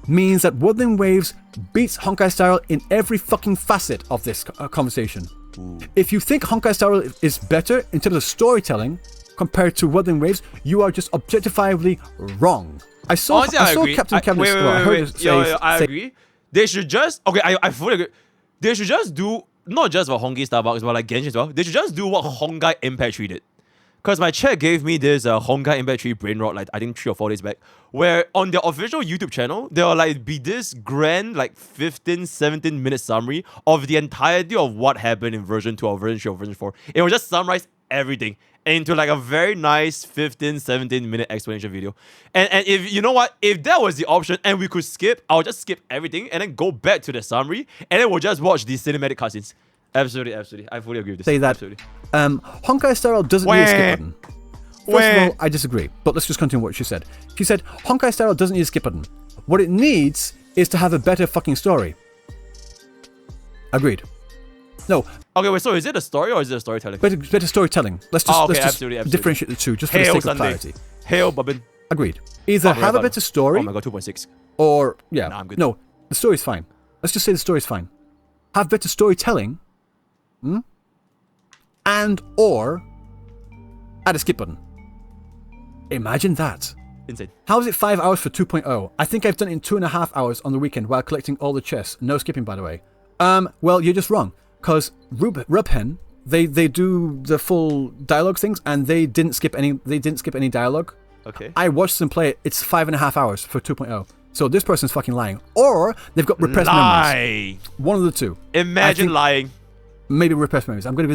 means that Wuthering Waves beats Honkai Star Rail in every fucking facet of this conversation. Ooh. If you think Honkai Star Rail is better in terms of storytelling compared to Wuthering Waves, you are just objectifiably wrong. I saw agree. Captain Cabinet. I agree. They should just I fully agree. They should just do not just for Honkai Star Rail, but like Genshin as well. They should just do what Honkai Impact 3 did. Because my chat gave me this Honkai Impact 3 brain rot, like I think 3 or 4 days back, where on their official YouTube channel, there will like be this grand like 15-17 minute summary of the entirety of what happened in version 2 or version 3 or version 4. It will just summarize everything into like a very nice 15-17 minute explanation video. And if you know what, if that was the option and we could skip, I'll just skip everything and then go back to the summary and then we'll just watch the cinematic cutscenes. Absolutely. I fully agree with this. Say that. Absolutely. Honkai Star Rail doesn't need a skip button. First of all, I disagree, but let's just continue what she said. She said, Honkai Star Rail doesn't need a skip button. What it needs is to have a better fucking story. Agreed. No. Okay, wait, so is it a story or is it a storytelling? Better storytelling. Let's just, absolutely. differentiate the two, just for the sake of clarity. Hail, Bobbin. Agreed. Either have a better story, Oh my god, 2.6. or, yeah. Nah, I'm good. No, the story's fine. Let's just say the story's fine. Have better storytelling, and or add a skip button. Imagine that. Insane. How is it 5 hours for 2.0? I think I've done it in 2.5 hours on the weekend while collecting all the chests. No skipping, by the way. Well, you're just wrong. Because Rubhen, they do the full dialogue things, and they didn't skip any dialogue. Okay. I watched them play it. It's 5.5 hours for 2.0. So this person's fucking lying. Or they've got repressed memories. One of the two. Imagine lying. Maybe repressed memories. I'm gonna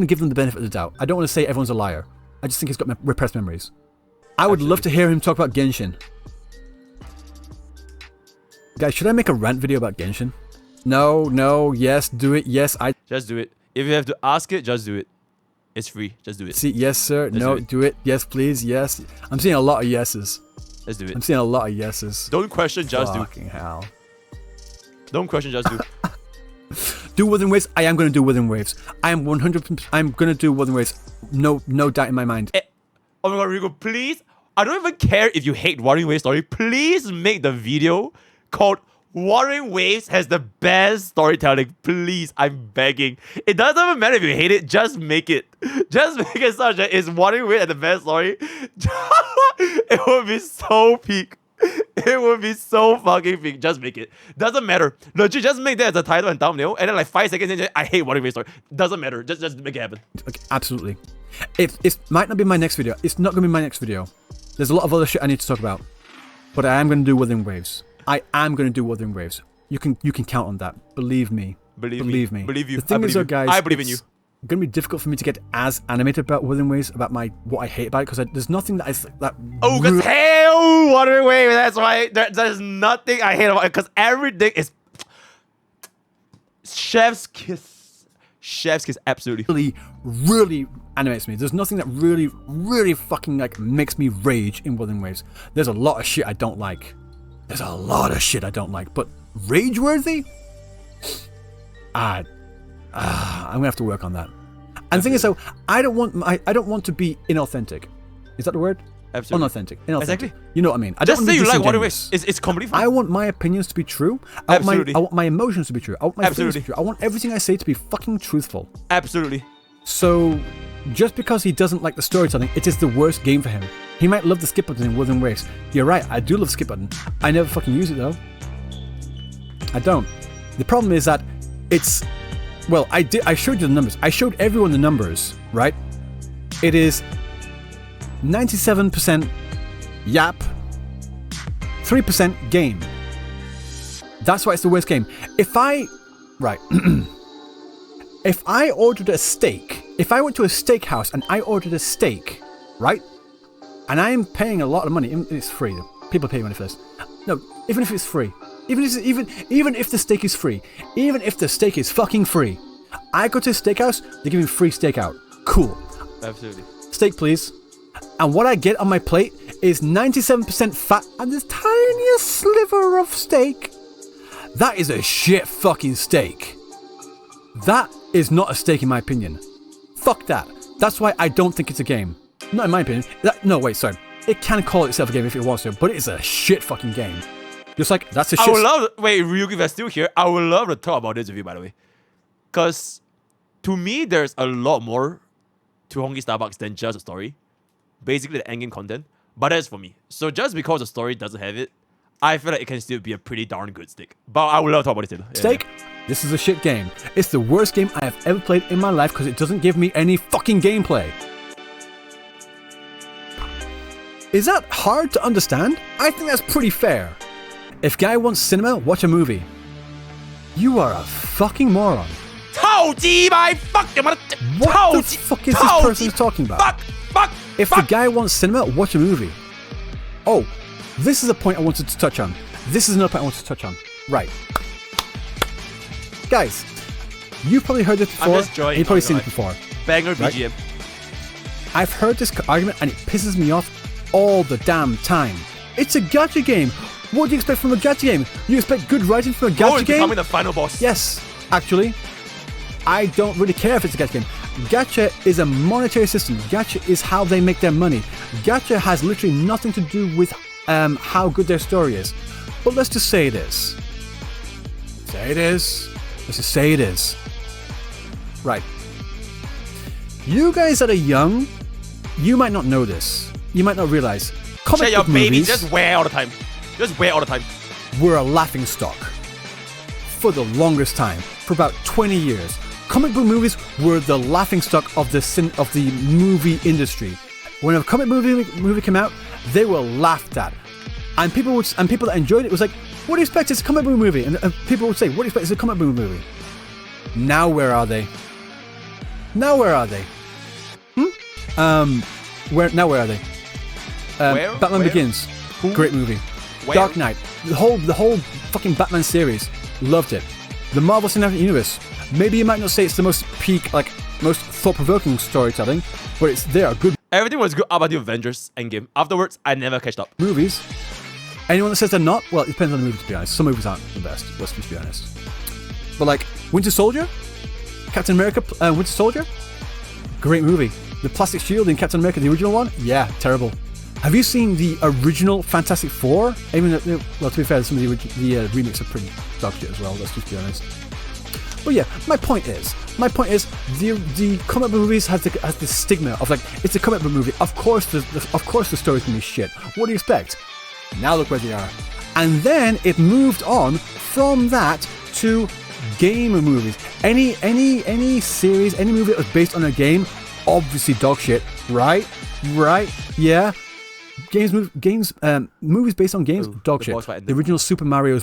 give them the benefit of the doubt. I don't want to say everyone's a liar. I just think he's got repressed memories. I would love to hear him talk about Genshin. Guys, should I make a rant video about Genshin? No, yes, do it, yes, Just do it. If you have to ask it, just do it. It's free. Just do it. See, yes, sir. Just do it. Yes, please, yes. I'm seeing a lot of yeses. Let's do it. I'm seeing a lot of yeses. Don't question, just do. Fucking hell. Don't question, just do. Do Wuthering Waves. I am going to do Wuthering Waves. I am 100%. I'm going to do Wuthering Waves. No doubt in my mind. Oh my god, Ryuuku, please. I don't even care if you hate Wuthering Waves story. Please make the video called Wuthering Waves has the best storytelling. Please, I'm begging. It doesn't even matter if you hate it. Just make it. Just make it such that it's Wuthering Waves has the best story. It would be so peak. It would be so fucking peak. Just make it. Doesn't matter. Legit, just make that as a title and thumbnail, and then like 5 seconds in, I hate Wuthering Waves story. Doesn't matter. Just make it happen. Okay, absolutely. It might not be my next video. It's not going to be my next video. There's a lot of other shit I need to talk about. But I am going to do Wuthering Waves. I am going to do Wuthering Waves. You can count on that. Believe me. Believe me. Believe you. The thing is, though, guys, I believe in you. It's going to be difficult for me to get as animated about Wuthering Waves, about what I hate about it, because there's nothing that Oh, because hell, Wuthering Waves. That's why there's nothing I hate about it, because everything is chef's kiss. Chef's kiss, absolutely. Really animates me. There's nothing that really fucking like makes me rage in Wuthering Waves. There's a lot of shit I don't like. But rage-worthy? I'm gonna have to work on that. And the thing is, though, I don't want to be inauthentic. Is that the word? Absolutely. Unauthentic. Exactly. You know what I mean? I just don't say want to you be like Wuthering Waves. It's completely fine. I want my opinions to be true. I want my emotions to be true. I want my feelings to be true. I want everything I say to be fucking truthful. Absolutely. So, just because he doesn't like the storytelling, it is the worst game for him. He might love the skip button in Wuthering Waves. You're right, I do love the skip button. I never fucking use it though. I don't. The problem is that it's... Well, I showed you the numbers. I showed everyone the numbers, right? It is 97% yap, 3% game. That's why it's the worst game. If I ordered a steak, if I went to a steakhouse and I ordered a steak, right? And I'm paying a lot of money. It's free. People pay money for this. No, even if it's free. Even if the steak is free. Even if the steak is fucking free. I go to a steakhouse, they give me free steak out. Cool. Absolutely. Steak, please. And what I get on my plate is 97% fat and this tiniest sliver of steak. That is a shit fucking steak. That is not a steak in my opinion. Fuck that. That's why I don't think it's a game. Not in my opinion. No, wait, sorry. It can call itself a game if it wants to, but it is a shit fucking game. Just like, that's a shit... Wait, Ryuuku, if you're still here, I would love to talk about this with you, by the way. Because, to me, there's a lot more to Honkai Starbucks than just a story. Basically, the endgame content. But that's for me. So just because the story doesn't have it, I feel like it can still be a pretty darn good steak. But I would love to talk about it later. Steak? This is a shit game. It's the worst game I have ever played in my life because it doesn't give me any fucking gameplay. Is that hard to understand? I think that's pretty fair. If guy wants cinema, watch a movie. You are a fucking moron. What the fuck is this person talking about? If the guy wants cinema, watch a movie. Oh, this is a point I wanted to touch on. This is another point I wanted to touch on. Right. Guys, you've probably heard this before. And you've probably seen it before. Banger BGM. I've heard this argument and it pisses me off all the damn time. It's a gacha game. What do you expect from a gacha game? You expect good writing from a gacha game? Becoming the final boss. Yes, actually. I don't really care if it's a gacha game. Gacha is a monetary system. Gacha is how they make their money. Gacha has literally nothing to do with how good their story is. But let's just say it is. Let's just say it is. Right. You guys that are young, you might not know this. You might not realize. Comic your book baby, movies just wear all the time. Just wear all the time. were a laughing stock for the longest time, for about 20 years. Comic book movies were the laughing stock of the movie industry. When a comic movie came out, they were laughed at, and people that enjoyed it was like, "What do you expect? It's a comic book movie." And people would say, "What do you expect? It's a comic book movie." Now where are they? Now where are they? Where are they? Batman Begins, great movie. Dark Knight, the whole fucking Batman series, loved it. The Marvel Cinematic Universe, maybe you might not say it's the most most thought-provoking storytelling, but they are good Everything was good about the Avengers Endgame. Afterwards, I never catched up. movies. Anyone that says they're not, well, it depends on the movie, to be honest. Some movies aren't the best, let's just be honest. But like Winter Soldier, Captain America, Winter Soldier, great movie. The plastic shield in Captain America, the original one, yeah, terrible. Have you seen the original Fantastic Four? Even though, well, to be fair, some of the remakes are pretty dog shit as well. Let's just be honest. But yeah, my point is, the comic book movies has the stigma of like, it's a comic book movie. Of course the story's gonna be shit. What do you expect? Now look where they are. And then it moved on from that to game movies. Any series, any movie that was based on a game, obviously dog shit, right? Yeah. Movies based on games, dog shit. The original Super Mario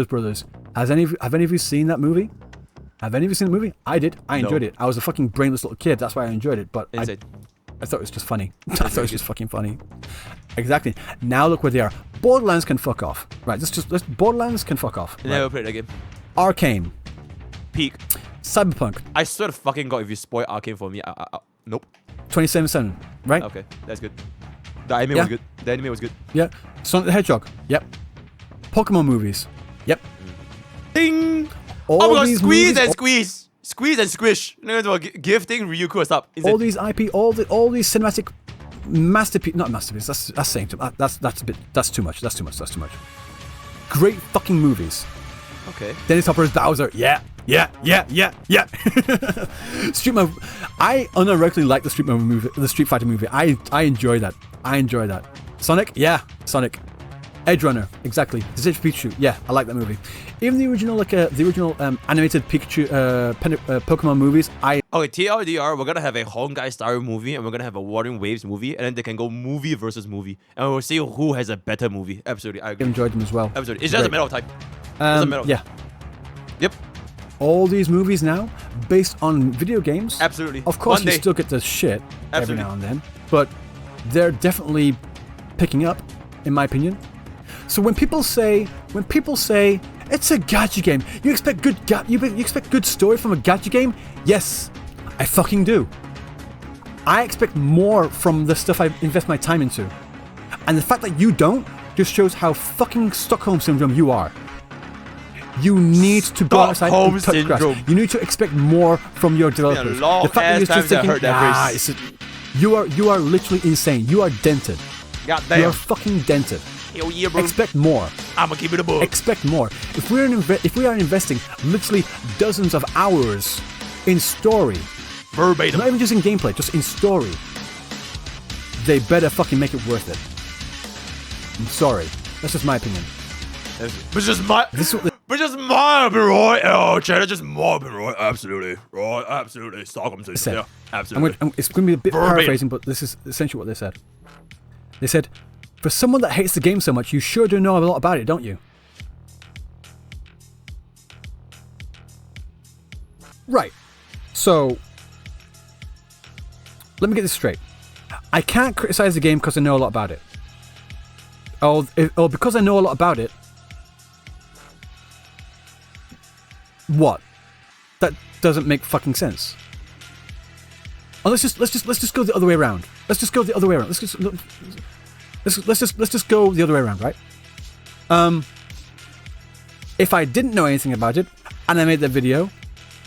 Brothers. Have any of you seen that movie? Have any of you seen the movie? I did. I enjoyed it. I was a fucking brainless little kid. That's why I enjoyed it. But I thought it was just funny. I thought it was just fucking funny. Exactly. Now look where they are. Borderlands can fuck off. Right. Borderlands can fuck off. Right? Never played that game. Arcane. Peak. Cyberpunk. I swear to fucking God, if you spoil Arcane for me, nope. 2077. Right. Okay, that's good. The anime was good. The anime was good. Yeah. Sonic the Hedgehog. Yep. Pokemon movies. Yep. Ding! All my God, these squeeze movies, and squeeze! Squeeze and squish! Gifting Ryuuku stop. All these IP, all these cinematic masterpiece, not masterpiece, that's saying that's too much. Great fucking movies. Okay. Dennis Hopper's Bowser. Yeah. Street Fighter. I unironically like the Street Fighter movie. I enjoy that. Sonic. Yeah. Sonic. Edge Runner, exactly. Detective Pikachu, yeah, I like that movie. Even the original, animated Pikachu, Pokemon movies, Okay, TLDR, we're gonna have a Honkai style movie, and we're gonna have a Wuthering Waves movie, and then they can go movie versus movie, and we'll see who has a better movie. Absolutely, I agree. Enjoyed them as well. Absolutely, it's just a matter of time. Yeah. Yep. All these movies now, based on video games. Absolutely. Of course, you still get the shit every now and then, but they're definitely picking up, in my opinion. So when people say it's a gacha game, you expect good story from a gacha game? Yes, I fucking do. I expect more from the stuff I invest my time into, and the fact that you don't just shows how fucking Stockholm syndrome you are. You need to go outside and touch grass. You need to expect more from your developers. The fact that you're just thinking, you are literally insane. You are dented. God damn. You are fucking dented. Hell yeah, bro. Expect more. I'ma keep it a book. Expect more. If we are investing literally dozens of hours in story, verbatim, not even just in gameplay, just in story, they better fucking make it worth it. I'm sorry. That's just my opinion. But just my opinion, right? Oh, Chad, just my opinion, right? Absolutely, right? Absolutely. Stockholm Syndrome. Yeah, absolutely. It's going to be a bit paraphrasing, but this is essentially what they said. They said, for someone that hates the game so much, you sure do know a lot about it, don't you? Right. So, let me get this straight. I can't criticize the game because I know a lot about it. Or because I know a lot about it. What? That doesn't make fucking sense. Oh, let's just go the other way around. Let's just go the other way around. Let's just go the other way around, right? If I didn't know anything about it and I made that video,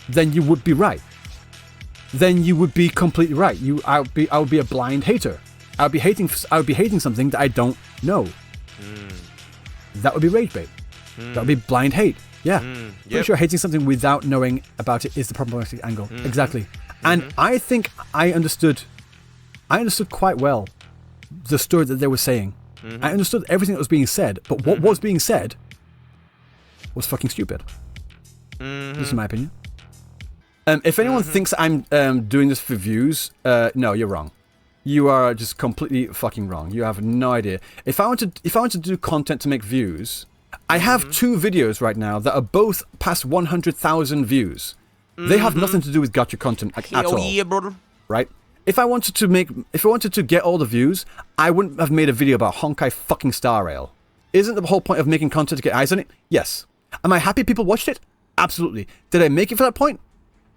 then you would be right. Then you would be completely right. I would be a blind hater. I would be hating something that I don't know. That would be rage bait. That would be blind hate. Yeah. Pretty sure hating something without knowing about it is the problematic angle. Exactly. And I think I understood I understood quite well the story that they were saying. I understood everything that was being said, but what was being said was fucking stupid. This is my opinion. If anyone thinks I'm doing this for views, no, you're wrong. You are just completely fucking wrong. You have no idea. If I want to do content to make views, I have 2 videos right now that are both past 100,000 views. They have nothing to do with gacha content at all. Yeah, brother. Right? If I wanted to get all the views, I wouldn't have made a video about Honkai fucking Star Rail. Isn't the whole point of making content to get eyes on it? Yes. Am I happy people watched it? Absolutely. Did I make it for that point?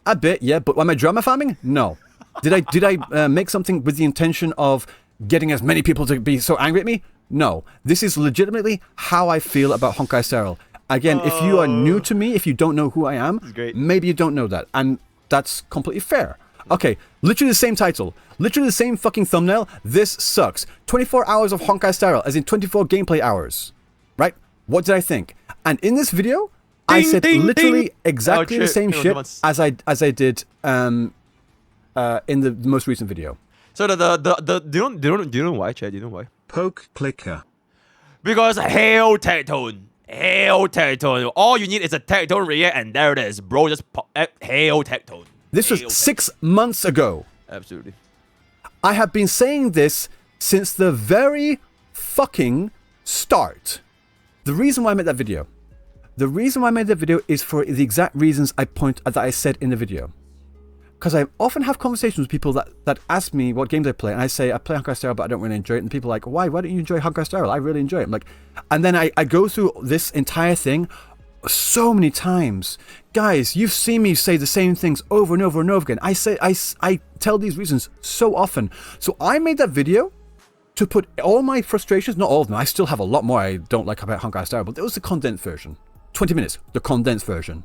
A bit, yeah. But am I drama farming? No. Did I make something with the intention of getting as many people to be so angry at me? No. This is legitimately how I feel about Honkai Star Rail. Again, if you are new to me, if you don't know who I am, maybe you don't know that. And that's completely fair. Okay, literally the same title. Literally the same fucking thumbnail. This sucks. 24 hours of Honkai Star Rail, as in 24 gameplay hours. Right? What did I think? And in this video, I said literally exactly the same shit as I did in the most recent video. So do you know why, Chad? Do you know why? Poke clicker. Because hail tectone. Hail tectone. All you need is a tectone react, and there it is, bro. Just hail tectone. This was 6 months ago. Absolutely. I have been saying this since the very fucking start. The reason why I made that video. The reason why I made that video is for the exact reasons that I said in the video. Because I often have conversations with people that ask me what games I play, and I say, I play Honkai Star Rail, but I don't really enjoy it. And people are like, why? Why don't you enjoy Honkai Star Rail? I really enjoy it. I'm like, and then I go through this entire thing so many times. Guys, you've seen me say the same things over and over and over again. I tell these reasons so often. So I made that video to put all my frustrations, not all of them, I still have a lot more I don't like about Honkai Star Rail, but it was the condensed version. 20 minutes, the condensed version.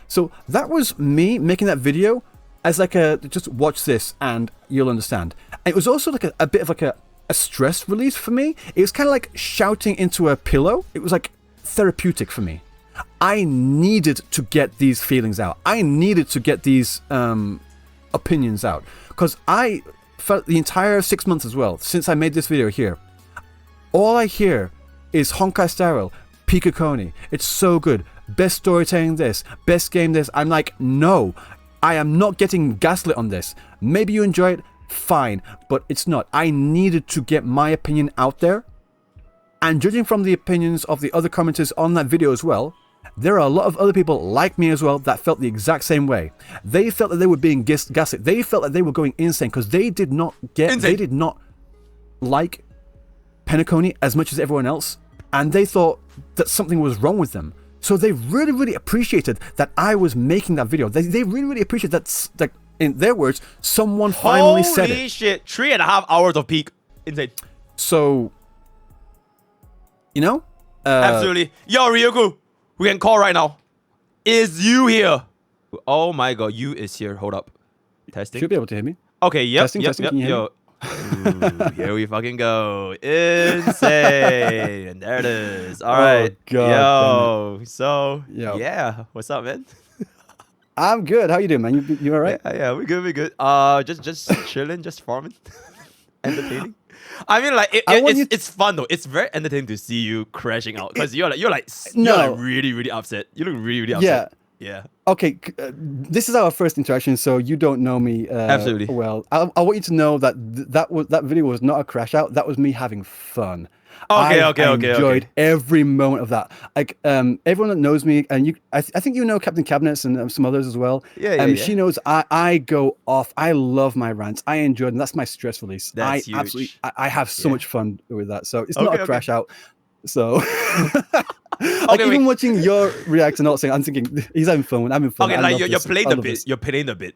So that was me making that video as like just watch this and you'll understand. And it was also like a bit of like a stress release for me. It was kind of like shouting into a pillow. It was like therapeutic for me. I needed to get these feelings out. I needed to get these opinions out. Because I felt the entire 6 months as well, since I made this video here, all I hear is Honkai Star Rail, Pikakoni. It's so good. Best storytelling this, best game this. I'm like, no, I am not getting gaslit on this. Maybe you enjoy it, fine, but it's not. I needed to get my opinion out there. And judging from the opinions of the other commenters on that video as well, there are a lot of other people like me as well that felt the exact same way. They felt that they were being gaslit. They felt that they were going insane because they did not like Penacony as much as everyone else, and they thought that something was wrong with them. So they really, really appreciated that I was making that video. They really, really appreciated that, in their words, someone finally said it. Holy shit, 3.5 hours of peak. Insane. So, you know? Absolutely. Yo, Ryuuku, we can call right now. Is you here? Oh my god, you is here. Hold up. Testing. Should be able to hear me. Okay, yep, Testing, yep. can you hear me? Ooh, here we fucking go. Insane. There it is. All right. God, Yo. Yeah. What's up, man? I'm good. How you doing, man? You all right? Yeah, we good. Just chilling, just farming. Entertaining. I mean, like it's fun though. It's very entertaining to see you crashing out because you're really, really upset. You look really, really upset. Yeah. Okay, this is our first interaction, so you don't know me absolutely well. I want you to know that that video was not a crash out. That was me having fun. Okay. I enjoyed every moment of that. Like everyone that knows me, and I think you know Captain Cabinets and some others as well. Yeah. She knows I go off. I love my rants. I enjoy them. That's my stress release. That's huge. Absolutely. I have so much fun with that. So it's not a crash out. So, even watching your react and not saying, I'm thinking he's having fun. I'm having fun. Okay, like you're playing the bit. You're playing the bit.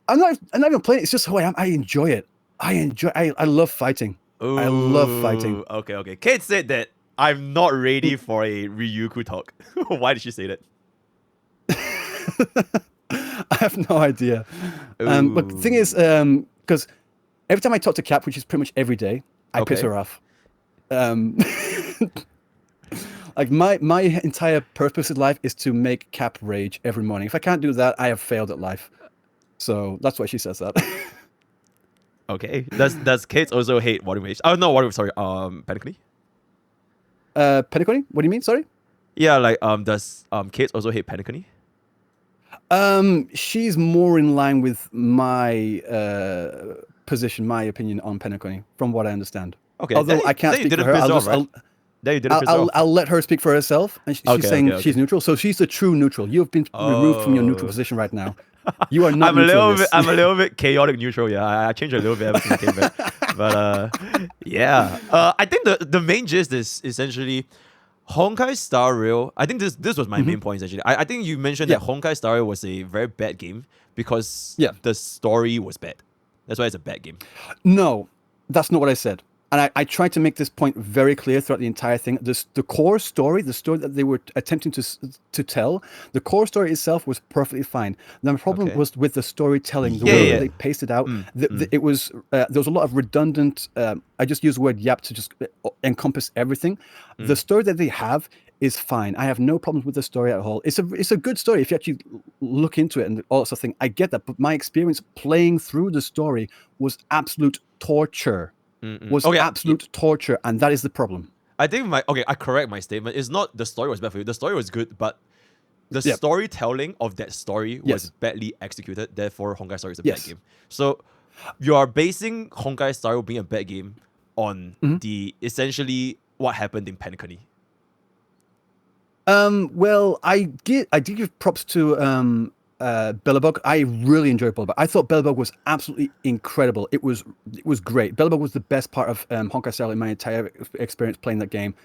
I'm not even playing. It's just who I am. I enjoy it. I love fighting. Ooh, I love fighting. Okay. Kate said that I'm not ready for a Ryuuku talk. Why did she say that? I have no idea. But the thing is, because every time I talk to Cap, which is pretty much every day, I piss her off. Like my entire purpose in life is to make Cap rage every morning. If I can't do that, I have failed at life. So that's why she says that. Okay. Does Kate also hate Water Mage? Oh no, Water. Sorry. Penacony. Penacony? What do you mean? Sorry. Yeah, like does Kate also hate Penacony? She's more in line with my position, my opinion on Penacony, from what I understand. Okay. Although I can't then you speak for didn't her, piss I'll her off, just right? Then you didn't piss her off. I'll let her speak for herself, and she's Okay, saying okay, she's okay. neutral. So she's the true neutral. You've been removed from your neutral Oh. position right now. You are not I'm a neutral. little bit. I'm a little bit chaotic neutral. Yeah, I changed a little bit ever since I came back. But yeah. I think the main gist is essentially Honkai Star Rail. I think this was my main point essentially. I think you mentioned that Honkai Star Rail was a very bad game because the story was bad. That's why it's a bad game. No, that's not what I said. And I tried to make this point very clear throughout the entire thing. The core story, the story that they were attempting to tell, the core story itself was perfectly fine. The problem was with the storytelling, the way that they paced it out. It was there was a lot of redundant. I just use the word "yap" to just encompass everything. The story that they have is fine. I have no problems with the story at all. It's a good story if you actually look into it and all that sort of thing. I get that, but my experience playing through the story was absolute torture. Absolute torture, and that is the problem. I think I correct my statement. It's not the story was bad for you. The story was good, but the storytelling of that story was badly executed. Therefore, Honkai Star is a bad game. So you are basing Honkai Star being a bad game on the essentially what happened in Penacony. Well, I did give props to Bellabug. I really enjoyed Bellabug. I thought Bellabug was absolutely incredible. It was great. Bellabug was the best part of Honkai Star in my entire experience playing that game.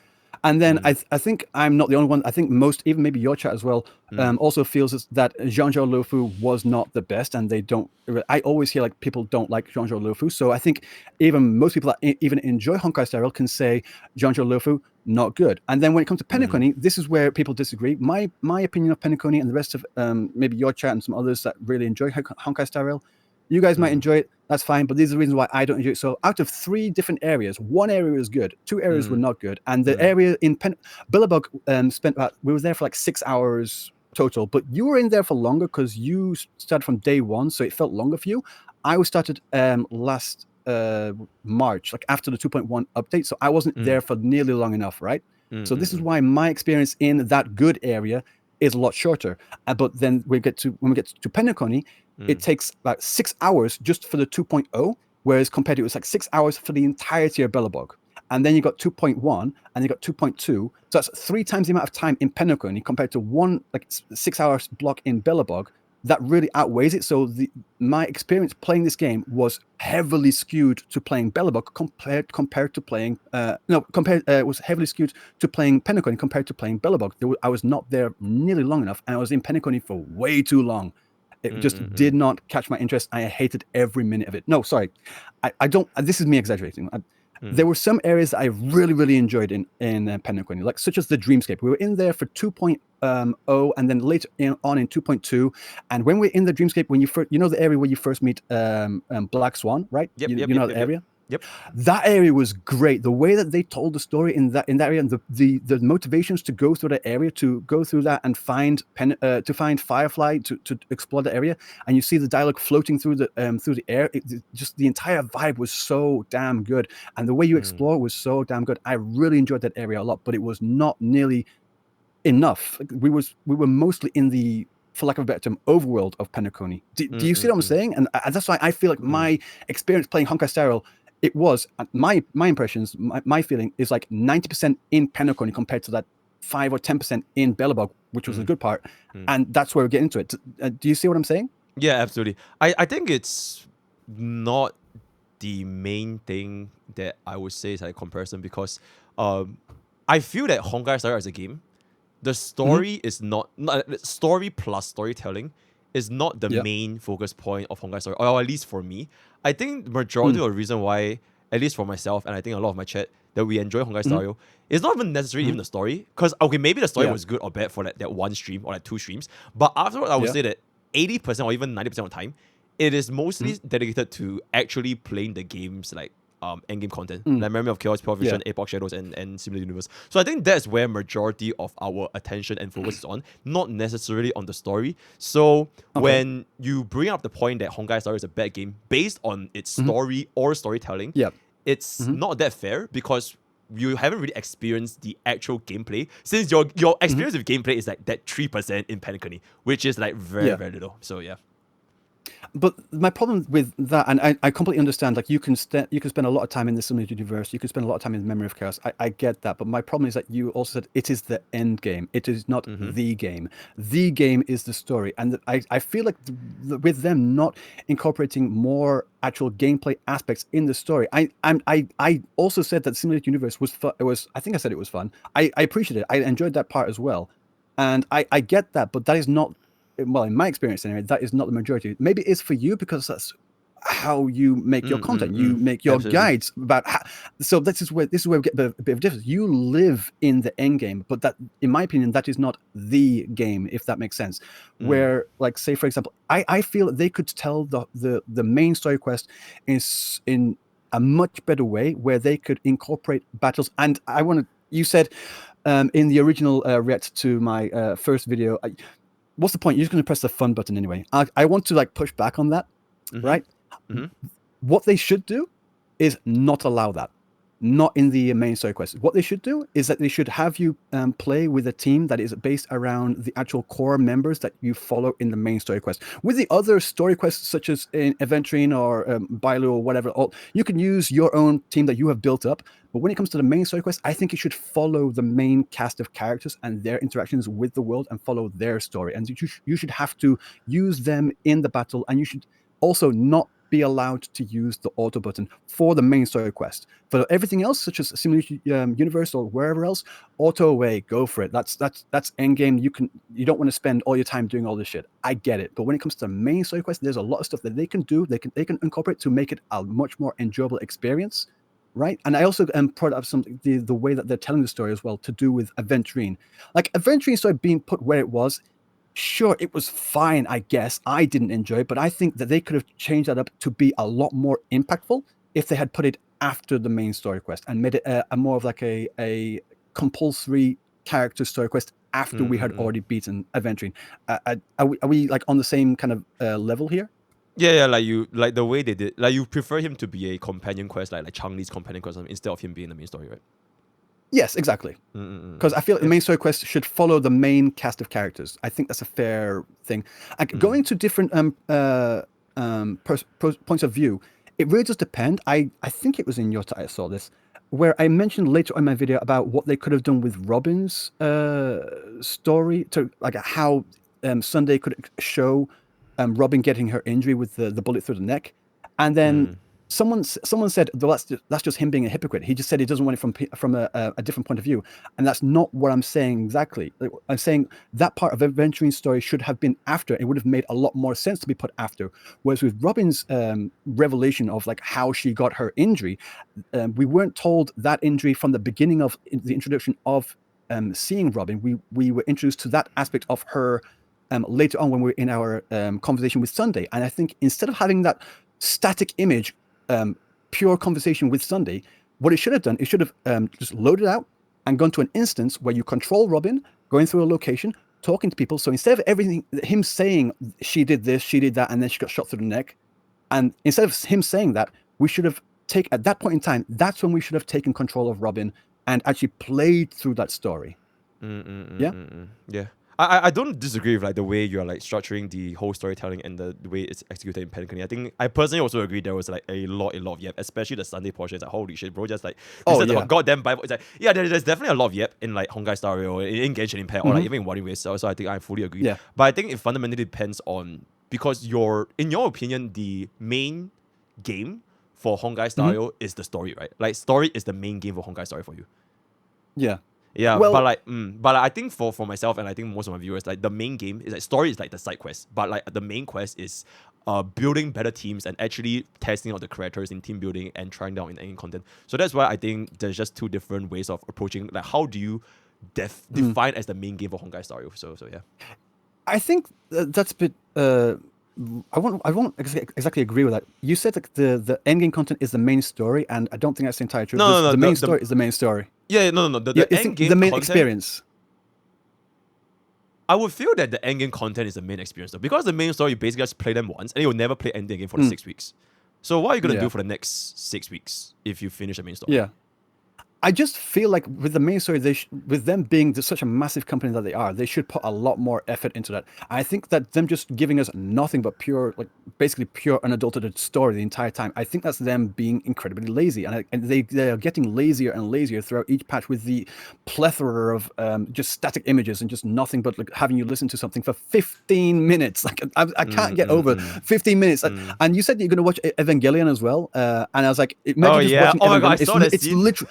And then I think I'm not the only one. I think most, even maybe your chat as well, also feels that Zhangzhou Luofu was not the best, and they don't. I always hear like people don't like Zhangzhou Luofu. So I think even most people that even enjoy Honkai Star Rail can say Zhangzhou Luofu not good. And then when it comes to Penacony, this is where people disagree. My opinion of Penacony and the rest of maybe your chat and some others that really enjoy Honkai Star Rail, you guys might enjoy it. That's fine, but these are the reasons why I don't enjoy it. So out of 3 different areas, 1 area was good, 2 areas were not good, and the area in Billabug spent about, we were there for like 6 hours total, but you were in there for longer because you started from day 1, so it felt longer for you. I was started last March, like after the 2.1 update, so I wasn't there for nearly long enough, right? So this is why my experience in that good area is a lot shorter. But then when we get to Penacony, it takes about 6 hours just for the 2.0, whereas compared to it was like 6 hours for the entirety of Bellabog. And then you got 2.1 and you got 2.2. So that's 3 times the amount of time in Penacony compared to 1 like 6 hours block in Bellabog. That really outweighs it. So my experience playing this game was heavily skewed to playing Bellabog compared to playing it was heavily skewed to playing Penacony compared to playing Bellabog. I was not there nearly long enough, and I was in Penacony for way too long. It just did not catch my interest. I hated every minute of it. No, sorry, I don't. This is me exaggerating. There were some areas that I really, really enjoyed in Penacony, like such as the Dreamscape. We were in there for 2.0, and then later on in 2.2. And when we're in the Dreamscape, when you first, the area where you first meet Black Swan, right? Yep, you know that area. Yep. That area was great. The way that they told the story in that area, and the motivations to go through that area, to go through that and find Firefly, to explore the area, and you see the dialogue floating through the air. Just the entire vibe was so damn good, and the way you explore was so damn good. I really enjoyed that area a lot, but it was not nearly enough. We were mostly in the, for lack of a better term, overworld of Penacony. Do you see what I'm saying? And that's why I feel like my experience playing Honkai Star Rail, it was my impressions, my feeling is like 90% in Penacony compared to that 5 or 10% in Bellabog, which was the good part. And that's where we get into it. Do you see what I'm saying? Yeah, absolutely. I think it's not the main thing that I would say is like a comparison, because I feel that Honkai Star Rail as a game, the story is not story plus storytelling is not the main focus point of Honkai Star Rail, or at least for me. I think the majority of the reason why, at least for myself, and I think a lot of my chat, that we enjoy Honkai Star Rail, is not even necessarily even the story. Because, okay, maybe the story was good or bad for that 1 stream or like 2 streams, but afterward, I would say that 80% or even 90% of the time, it is mostly dedicated to actually playing the games like endgame content, like Memory of Chaos, Pure Vision, Epoch Shadows, and Similar Universe. So I think that's where majority of our attention and focus is on, not necessarily on the story. So when you bring up the point that Honkai Star is a bad game based on its story or storytelling, it's not that fair because you haven't really experienced the actual gameplay, since your experience with gameplay is like that 3% in Penacony, which is like very little. So yeah. But my problem with that, and I completely understand, like you can spend a lot of time in the Simulated Universe, you can spend a lot of time in Memory of Chaos. I get that, but my problem is that you also said it is the end game. It is not the game. The game is the story, and I feel like with them not incorporating more actual gameplay aspects in the story. I also said that Simulated Universe was fun. I think I said it was fun. I appreciated it. I enjoyed that part as well, and I get that, but that is not. Well, in my experience anyway, that is not the majority. Maybe it's for you because that's how you make your content. You make your guides about how. So this is where we get a bit of difference. You live in the end game, but that, in my opinion, that is not the game, if that makes sense. Where, like, say for example, I feel they could tell the main story quest is in a much better way, where they could incorporate battles. And you said in the original react to my first video. What's the point? You're just going to press the fun button anyway. I want to like push back on that, right? What they should do is not allow that. Not in the main story quest. What they should do is that they should have you play with a team that is based around the actual core members that you follow in the main story quest. With the other story quests, such as in Aventurine or Bailu or whatever, you can use your own team that you have built up. But when it comes to the main story quest, I think it should follow the main cast of characters and their interactions with the world and follow their story. And you should have to use them in the battle, and you should also not be allowed to use the auto button for the main story quest. For everything else, such as Simulated Universe or wherever else, auto away, go for it. That's end game. You don't want to spend all your time doing all this shit. I get it, but when it comes to the main story quest, there's a lot of stuff that they can do. They can incorporate to make it a much more enjoyable experience, right? And I also brought up the way that they're telling the story as well, to do with Aventurine. Like Aventurine started being put where it was. Sure, it was fine, I guess. I didn't enjoy it, but I think that they could have changed that up to be a lot more impactful if they had put it after the main story quest and made it a more of like a compulsory character story quest after we had already beaten Aventurine. Are we like on the same kind of level here? Yeah, like the way they did. Like you prefer him to be a companion quest, like Chang-Li's companion quest, instead of him being the main story, right? Yes, exactly. Because I feel the main story quest should follow the main cast of characters. I think that's a fair thing. Going to different points of view, it really does depend. I think it was in your I saw this, where I mentioned later on in my video about what they could have done with Robin's story, to like how Sunday could show Robin getting her injury with the bullet through the neck, and then. Someone said, well, that's just him being a hypocrite. He just said he doesn't want it from a different point of view, and that's not what I'm saying exactly. I'm saying that part of Aventurine's story should have been after. It would have made a lot more sense to be put after. Whereas with Robin's revelation of like how she got her injury, we weren't told that injury from the beginning of the introduction of seeing Robin. We were introduced to that aspect of her later on when we were in our conversation with Sunday. And I think instead of having that static image. Pure conversation with Sunday, what it should have done, it should have just loaded out and gone to an instance where you control Robin, going through a location, talking to people. So instead of him saying she did this, she did that, and then she got shot through the neck, and instead of him saying that, we should have at that point in time, that's when we should have taken control of Robin and actually played through that story. Yeah. I don't disagree with like the way you're like structuring the whole storytelling and the way it's executed in Penacony. I think I personally also agree there was like a lot of yep, especially the Sunday portion. It's like holy shit, bro, just like the goddamn Bible. It's like there's definitely a lot of yep in like Honkai Star Rail or in Genshin Impact or like even in One Way. So I think I fully agree. Yeah. But I think it fundamentally depends on, because in your opinion, the main game for Honkai Star Rail is the story, right? Like story is the main game for Honkai Star Rail for you. Yeah. Yeah, well, but I think for myself and I think most of my viewers, like the main game is like story is like the side quest, but like the main quest is building better teams and actually testing out the characters in team building and trying down in content. So that's why I think there's just two different ways of approaching. Like, how do you define as the main game for Honkai Star Rail? So yeah, I think that's a bit I won't exactly agree with that. You said that the endgame content is the main story, and I don't think that's entirely true. No, no, The no. main story is the main story. Yeah, no. Yeah, The I end think game the main content. experience. I would feel that the end game content is the main experience though, because the main story you basically just play them once, and you will never play ending again for the 6 weeks. So what are you gonna do for the next 6 weeks if you finish the main story? Yeah. I just feel like with the main story, with them being such a massive company that they are, they should put a lot more effort into that. I think that them just giving us nothing but pure, like basically pure unadulterated story the entire time, I think that's them being incredibly lazy, and they are getting lazier and lazier throughout each patch with the plethora of just static images and just nothing but like having you listen to something for 15 minutes. Like I can't get over 15 minutes. And you said you're going to watch Evangelion as well, and I was like, imagine just watching Oh my Evangelion. god, I saw that It's scene. literally.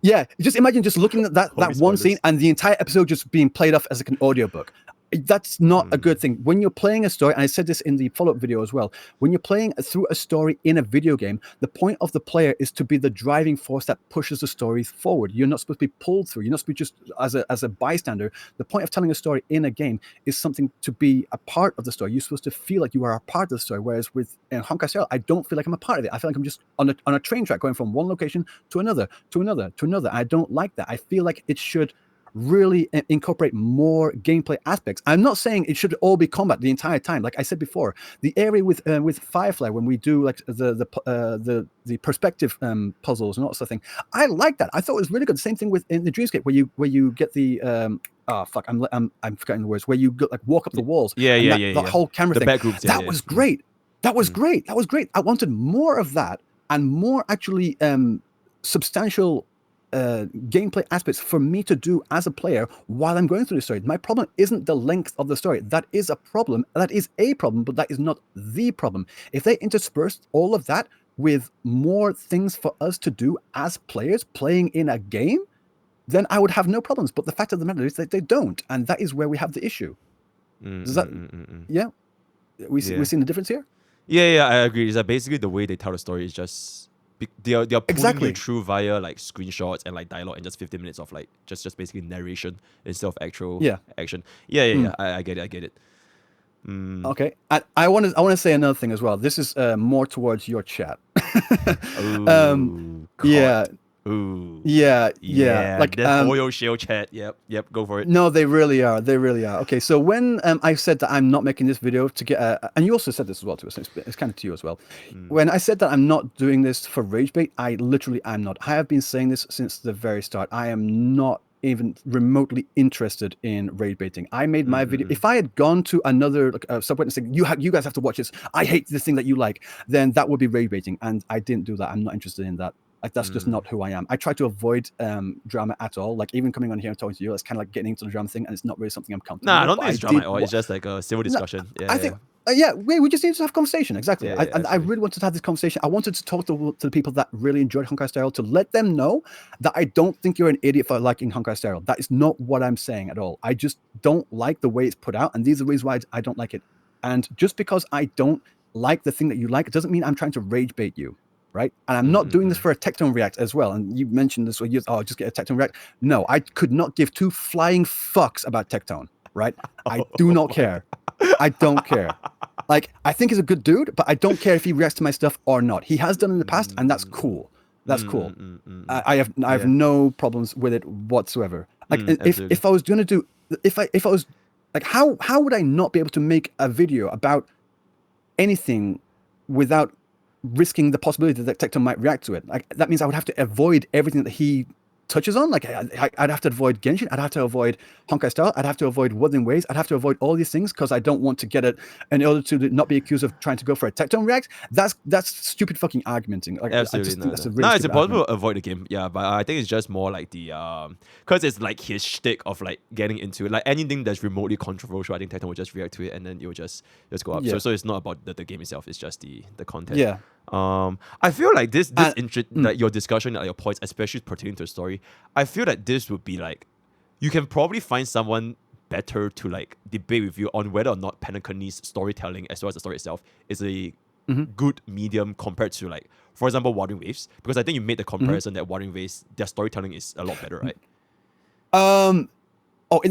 Yeah, just imagine just looking at that one spoilers. scene and the entire episode just being played off as like an audiobook. That's not a good thing. When you're playing a story, and I said this in the follow-up video as well, when you're playing through a story in a video game, the point of the player is to be the driving force that pushes the story forward. You're not supposed to be pulled through. You're not supposed to be just as a bystander. The point of telling a story in a game is something to be a part of the story. You're supposed to feel like you are a part of the story. Whereas with Honkai Star Rail, I don't feel like I'm a part of it. I feel like I'm just on a train track going from one location to another, to another, to another. I don't like that. I feel like it should really incorporate more gameplay aspects. I'm not saying it should all be combat the entire time. Like I said before, the area with Firefly, when we do like the perspective puzzles and all that sort of thing, I like that. I thought it was really good. Same thing with in the Dreamscape, where you get the I'm forgetting the words, where you go, like walk up the walls. The whole camera thing. That was great. That was great. That was great. I wanted more of that and more actually substantial gameplay aspects for me to do as a player while I'm going through the story. My problem isn't the length of the story. That is a problem. That is a problem, but that is not the problem. If they interspersed all of that with more things for us to do as players playing in a game, then I would have no problems. But the fact of the matter is that they don't, and that is where we have the issue. Does that? Yeah, we've seen the difference here. Yeah, I agree. Is that basically the way they tell the story is just they're pulling you through via like screenshots and like dialogue and just 15 minutes of like just basically narration instead of actual action. Yeah. I get it. Okay, I want to say another thing as well. This is more towards your chat. Yeah. Like that oil shale chat. Yep. Go for it. No, they really are. Okay, so when I said that I'm not making this video to get, and you also said this as well to us. It's kind of to you as well. When I said that I'm not doing this for rage bait, I literally am not. I have been saying this since the very start. I am not even remotely interested in rage baiting. I made my video. If I had gone to another subreddit and said, you guys have to watch this, I hate this thing that you like, then that would be rage baiting, and I didn't do that. I'm not interested in that. Like, that's just not who I am. I try to avoid drama at all. Like, even coming on here and talking to you, it's kind of like getting into the drama thing, and it's not really something I'm comfortable with. I don't think it's drama at all. It's just like a civil discussion. I think, we just need to have a conversation. Exactly. I really wanted to have this conversation. I wanted to talk to the people that really enjoyed Honkai Star Rail, to let them know that I don't think you're an idiot for liking Honkai Star Rail. That is not what I'm saying at all. I just don't like the way it's put out, and these are the reasons why I don't like it. And just because I don't like the thing that you like, it doesn't mean I'm trying to rage bait you. Right, and I'm not doing this for a Tectone React as well. And you mentioned this, where just get a Tectone React. No, I could not give two flying fucks about Tectone. Right, I do not care. I don't care. Like, I think he's a good dude, but I don't care if he reacts to my stuff or not. He has done in the past, and that's cool. That's cool. I have no problems with it whatsoever. Like, if I was going to do, if I was like, how would I not be able to make a video about anything without risking the possibility that Tecton might react to it? Like, that means I would have to avoid everything that he touches on. Like, I'd have to avoid Genshin, I'd have to avoid Honkai Star, I'd have to avoid Wuthering Waves, I'd have to avoid all these things because I don't want to get it in order to not be accused of trying to go for a Tecton React. That's stupid fucking argumenting. Like, absolutely, I just think that's a really it's impossible to avoid the game. Yeah, but I think it's just more like the because it's like his shtick of like getting into it. Like, anything that's remotely controversial, I think Tecton will just react to it, and then it will just go up. So it's not about the game itself. It's just the content. Yeah. I feel like this like your discussion, like your points, especially pertaining to the story, I feel that this would be like, you can probably find someone better to like debate with you on whether or not Penacony's storytelling as well as the story itself is a good medium compared to, like, for example, Wuthering Waves, because I think you made the comparison that Wuthering Waves, their storytelling is a lot better, right? In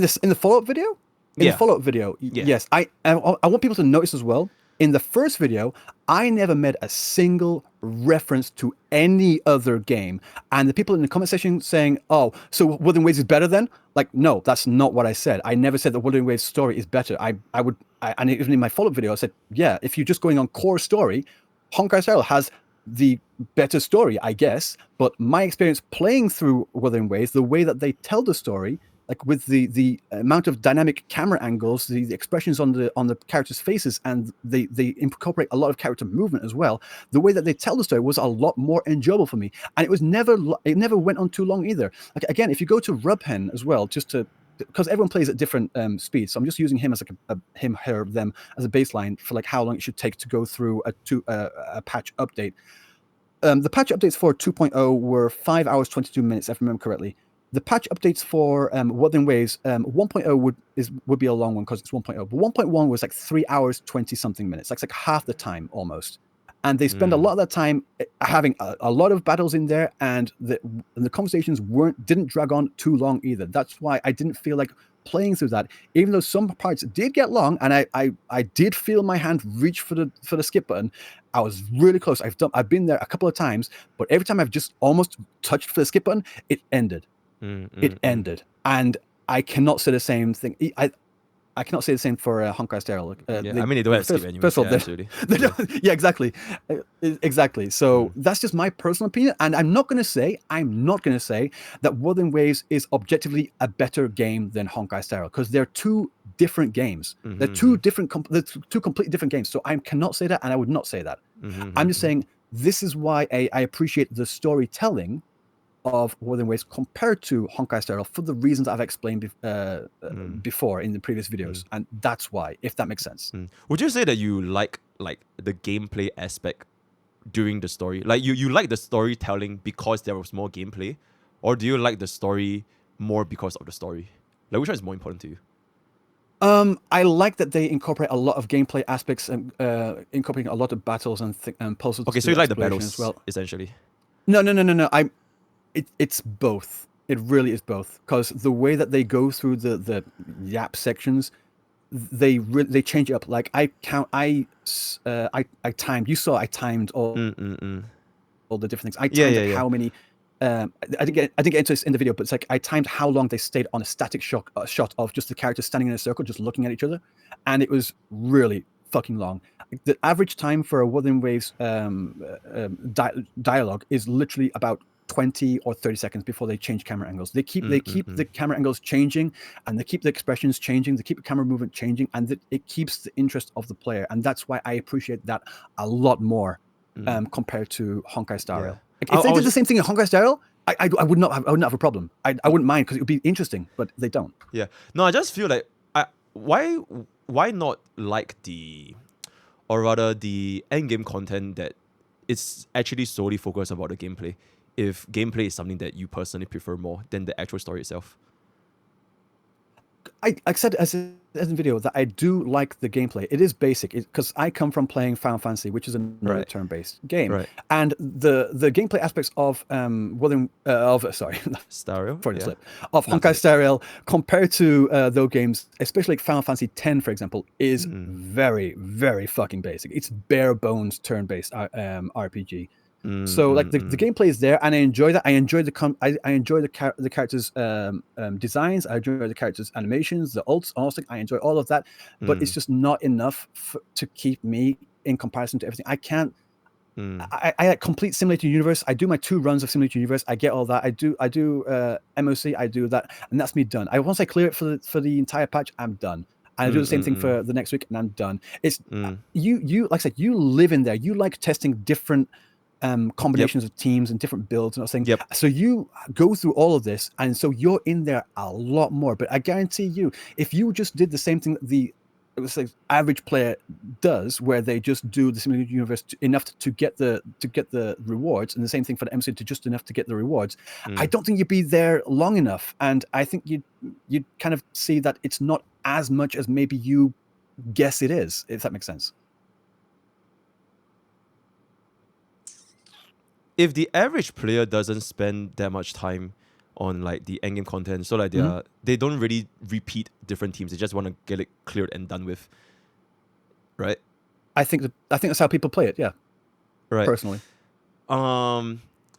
the follow-up video? In the follow-up video, yes. I want people to notice as well, in the first video, I never made a single reference to any other game. And the people in the comment section saying, oh, so Wuthering Waves is better then? Like, no, that's not what I said. I never said that Wuthering Waves story is better. And even in my follow-up video, I said, yeah, if you're just going on core story, Honkai Star Rail has the better story, I guess. But my experience playing through Wuthering Waves, the way that they tell the story, like with the amount of dynamic camera angles, the expressions on the characters' faces, and they incorporate a lot of character movement as well. The way that they tell the story was a lot more enjoyable for me, and it never went on too long either. Like again, if you go to Rubhen as well, because everyone plays at different speeds, so I'm just using him as like him, her, them as a baseline for like how long it should take to go through a patch update. The patch updates for 2.0 were 5 hours 22 minutes, if I remember correctly. The patch updates for Wuthering Waves 1.0 would be a long one because it's 1.0, but 1.1 was like 3 hours 20 something minutes. That's like half the time almost. And they spend a lot of that time having a lot of battles in there, and the conversations didn't drag on too long either. That's why I didn't feel like playing through that, even though some parts did get long, and I did feel my hand reach for the skip button. I was really close. I've been there a couple of times, but every time I've just almost touched for the skip button, it ended. It ended, and I cannot say the same thing. I cannot say the same for Honkai Star Rail. I mean, they don't have skip anyway. First of all, yeah, exactly, exactly. So that's just my personal opinion, and I'm not going to say that Wuthering Waves is objectively a better game than Honkai Star Rail, because they're two different games. They're two completely different games. So I cannot say that, and I would not say that. I'm just saying this is why I appreciate the storytelling of Wuthering Waves compared to Honkai Star Rail for the reasons I've explained before in the previous videos, and that's why, if that makes sense. Would you say that you like the gameplay aspect during the story? Like you like the storytelling because there was more gameplay, or do you like the story more because of the story? Like, which one is more important to you? I like that they incorporate a lot of gameplay aspects and incorporating a lot of battles and puzzles. Okay, so you like the battles as well, essentially. No. It's both. It really is both, because the way that they go through the yap sections, they change it up. Like I timed. You saw I timed all the different things. I timed how many. I didn't get into this in the video, but it's like I timed how long they stayed on a static shot of just the characters standing in a circle, just looking at each other, and it was really fucking long. The average time for a Wuthering Waves dialogue is literally about 20 or 30 seconds before they change camera angles. They keep the camera angles changing, and they keep the expressions changing, they keep the camera movement changing, and it keeps the interest of the player. And that's why I appreciate that a lot more compared to Honkai Star Rail. Like, if they did the same thing in Honkai Star Rail, I would not have a problem. I wouldn't mind, because it would be interesting, but they don't. Yeah. No, I just feel like why not like the end game content that is actually solely focused about the gameplay, if gameplay is something that you personally prefer more than the actual story itself? I said as in the video that I do like the gameplay. It is basic, because I come from playing Final Fantasy, which is another turn-based game, and the gameplay aspects of Star Rail, of Honkai Star Rail compared to those games, especially like Final Fantasy X, for example, is very, very fucking basic. It's bare bones turn-based RPG. So like the gameplay is there, and I enjoy that. I enjoy the characters' designs. I enjoy the characters' animations, the ults, honestly. I enjoy all of that, but it's just not enough to keep me in comparison to everything. I can't. I complete Simulator Universe. I do my 2 runs of Simulator Universe. I get all that. I do MOC. I do that, and that's me done. Once I clear it for the entire patch, I'm done. And I do the same thing for the next week, and I'm done. It's you like I said, you live in there. You like testing different combinations of teams and different builds and everything. So you go through all of this, and so you're in there a lot more. But I guarantee you, if you just did the same thing that the average player does, where they just do the Simulated Universe enough to get the rewards, and the same thing for the MC to just enough to get the rewards, I don't think you'd be there long enough. And I think you'd kind of see that it's not as much as maybe you guess it is, if that makes sense. If the average player doesn't spend that much time on like the endgame content, so like they don't really repeat different teams, they just want to get it cleared and done with, right? I think that's how people play it. Yeah, Right. personally.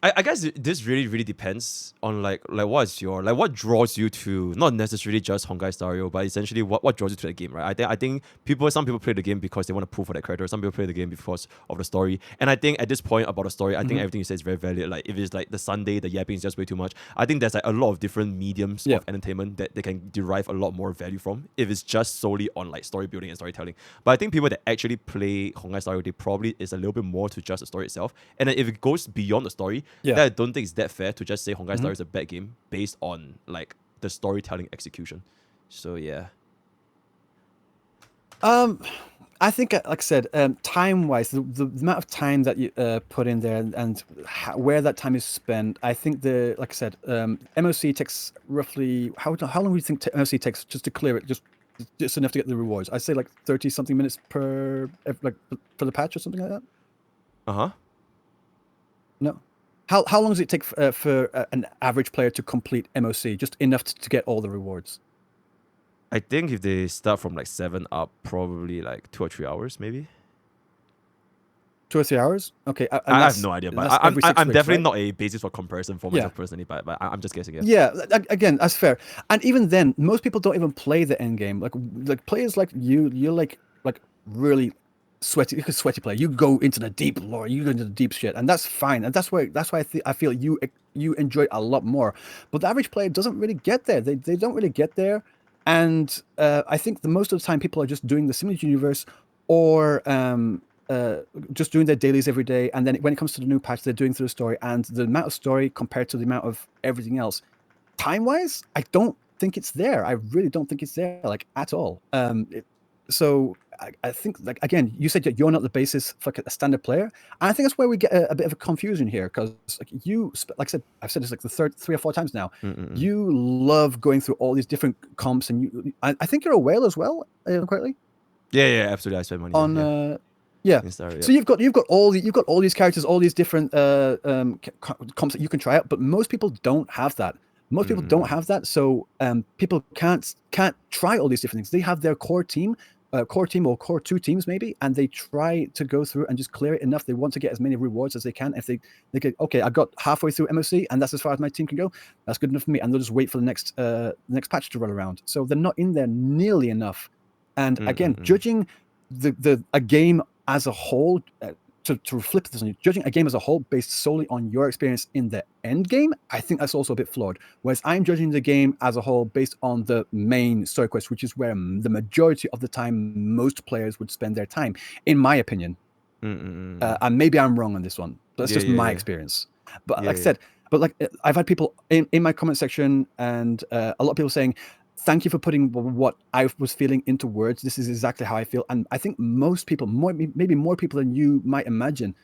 I guess this really depends on like what's your what draws you to not necessarily just Honkai Star Rail, but essentially what draws you to the game, right? I think some people play the game because they want to prove for that character. Some people play the game because of the story. And I think at this point about the story, I think everything you say is very valid. Like if it's like the Sunday, the yapping is just way too much. I think there's like a lot of different mediums of entertainment that they can derive a lot more value from if it's just solely on like story building and storytelling. But I think people that actually play Honkai Star Rail, they probably is a little bit more to just the story itself. And then if it goes beyond the story, then I don't think it's that fair to just say Honkai Star is a bad game based on like the storytelling execution. So yeah. I think, like I said, time-wise, the amount of time that you put in there and where that time is spent, I think like I said, MOC takes roughly how long do you think MOC takes just to clear it, just enough to get the rewards? I'd say like 30-something minutes per like for the patch or something like that. No. How long does it take for an average player to complete MOC? Just enough to get all the rewards. I think if they start from like 7 up, probably like 2 or 3 hours, maybe. 2 or 3 hours? Okay. I have no idea, but I'm definitely not a basis for comparison for myself personally, but I'm just guessing. Yeah, again, that's fair. And even then, most people don't even play the end game. Like players like you're like really sweaty player. You go into the deep lore, you go into the deep shit, and that's fine. And that's why I feel you enjoy it a lot more. But the average player doesn't really get there. They don't really get there. And I think the most of the time people are just doing the simulated universe or just doing their dailies every day. And then when it comes to the new patch, they're doing through the story. And the amount of story compared to the amount of everything else, time-wise, I don't think it's there. I really don't think it's there, like, at all. So I think, like, again, you said that you're not the basis for a standard player. And I think that's where we get a bit of a confusion here, because like I said, I've said this like the 3 or 4 times now. You love going through all these different comps, and I think you're a whale as well, correctly? Yeah, absolutely. I spend money on. So you've got all these characters, all these different comps that you can try out, but most people don't have that. Most people don't have that, so people can't try all these different things. They have their core team or core 2 teams maybe, and they try to go through and just clear it enough. They want to get as many rewards as they can. If they get, okay, I got halfway through MOC and that's as far as my team can go, that's good enough for me, and they'll just wait for the next patch to roll around. So they're not in there nearly enough. And again, judging a game as a whole, to flip this on you, judging a game as a whole based solely on your experience in the end game, I think that's also a bit flawed. Whereas I'm judging the game as a whole based on the main story quest, which is where the majority of the time most players would spend their time, in my opinion. And maybe I'm wrong on this one. That's just my experience. But like I said, I've had people in my comment section and a lot of people saying, thank you for putting what I was feeling into words. This is exactly how I feel. And I think most people, maybe more people than you might imagine,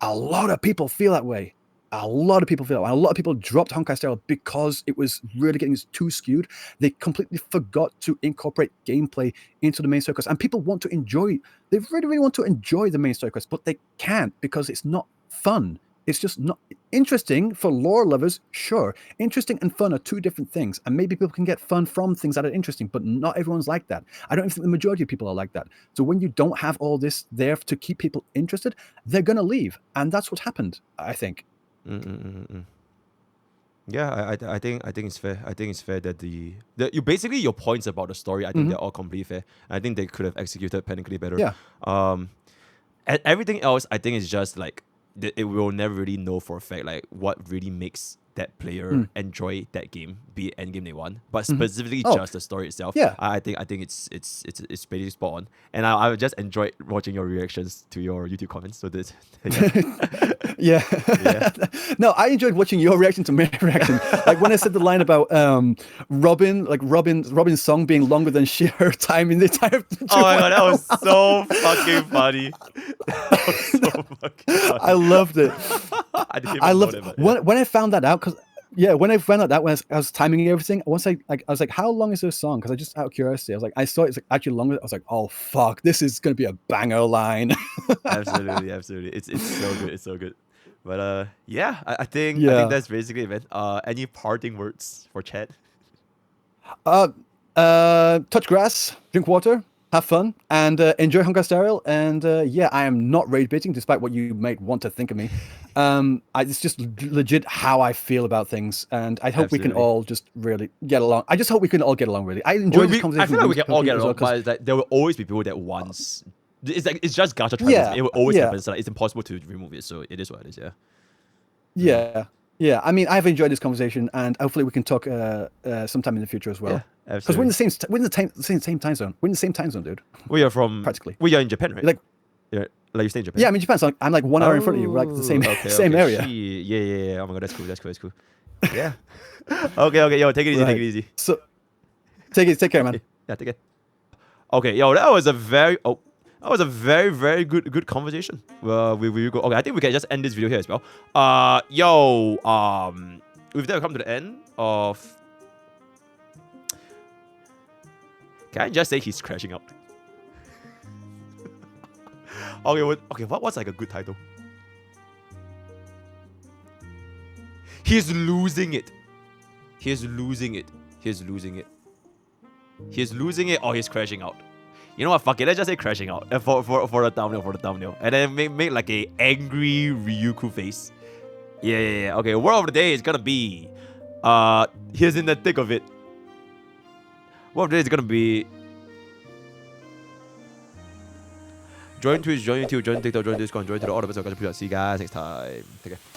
a lot of people feel that way. A lot of people feel that way. A lot of people dropped Honkai Star Rail because it was really getting too skewed. They completely forgot to incorporate gameplay into the main story quest. And people want to enjoy, they really, really want to enjoy the main story quest, but they can't because it's not fun. It's just not interesting for lore lovers, sure. Interesting and fun are 2 different things. And maybe people can get fun from things that are interesting, but not everyone's like that. I don't think the majority of people are like that. So when you don't have all this there to keep people interested, they're going to leave. And that's what's happened, I think. Yeah, I think it's fair. I think it's fair that you basically your points about the story, I think they're all completely fair. I think they could have executed technically better. Yeah. And everything else, I think is just like, it will never really know for a fact like what really makes that player enjoy that game, be it endgame they want, but specifically just the story itself. Yeah. I think it's pretty spot on, and I just enjoyed watching your reactions to your YouTube comments. So this, yeah. No, I enjoyed watching your reaction to my reaction. Like when I said the line about Robin's song being longer than her time in the entire. Oh my god, that was so fucking funny. That was so fucking funny. I loved it. I loved it. When I found that out, when I found out that when I was timing everything, once I was like, how long is this song? Because I just out of curiosity, I was like, I saw it's like actually longer. I was like, oh fuck, this is gonna be a banger line. Absolutely. It's so good. It's so good. But I think that's basically it, man. Any parting words for chat? Touch grass, drink water, have fun and enjoy Honkai Star Rail. And yeah, I am not rage baiting, despite what you might want to think of me. It's just legit how I feel about things, and I hope we can all just really get along. I just hope we can all get along. Really, I enjoy this conversation. I feel like we can all get along, well, but there will always be people that once. It's like it's just gacha tribalism. It will always happen. So like, it's impossible to remove it. So it is what it is. Yeah. Yeah. I mean, I've enjoyed this conversation, and hopefully we can talk sometime in the future as well. Yeah, because we're in the same same time zone. We're in the same time zone, dude. We are from practically. We are in Japan, right? Like you stay in Japan. Yeah, I'm in Japan, so I'm like 1 hour in front of you. We're like the same same area. Yeah. Oh my god, that's cool. Yeah. Okay. Yo, take it easy. Right. Take it easy. So take care, man. Yeah, take it. Okay, yo, that was a very very good conversation. We go. Okay, I think we can just end this video here as well. We've now come to the end of. Can I just say he's crashing out? Okay, what's like a good title? He's losing it. He's losing it or he's crashing out. You know what? Fuck it. Let's just say crashing out for the thumbnail. And then make like a angry Ryuuku face. Yeah. Okay. Word of the day is gonna be, he's in the thick of it. Word of the day is gonna be. Join Twitch, join YouTube, join TikTok, join Discord, join to the all of us. See you guys next time. Take care.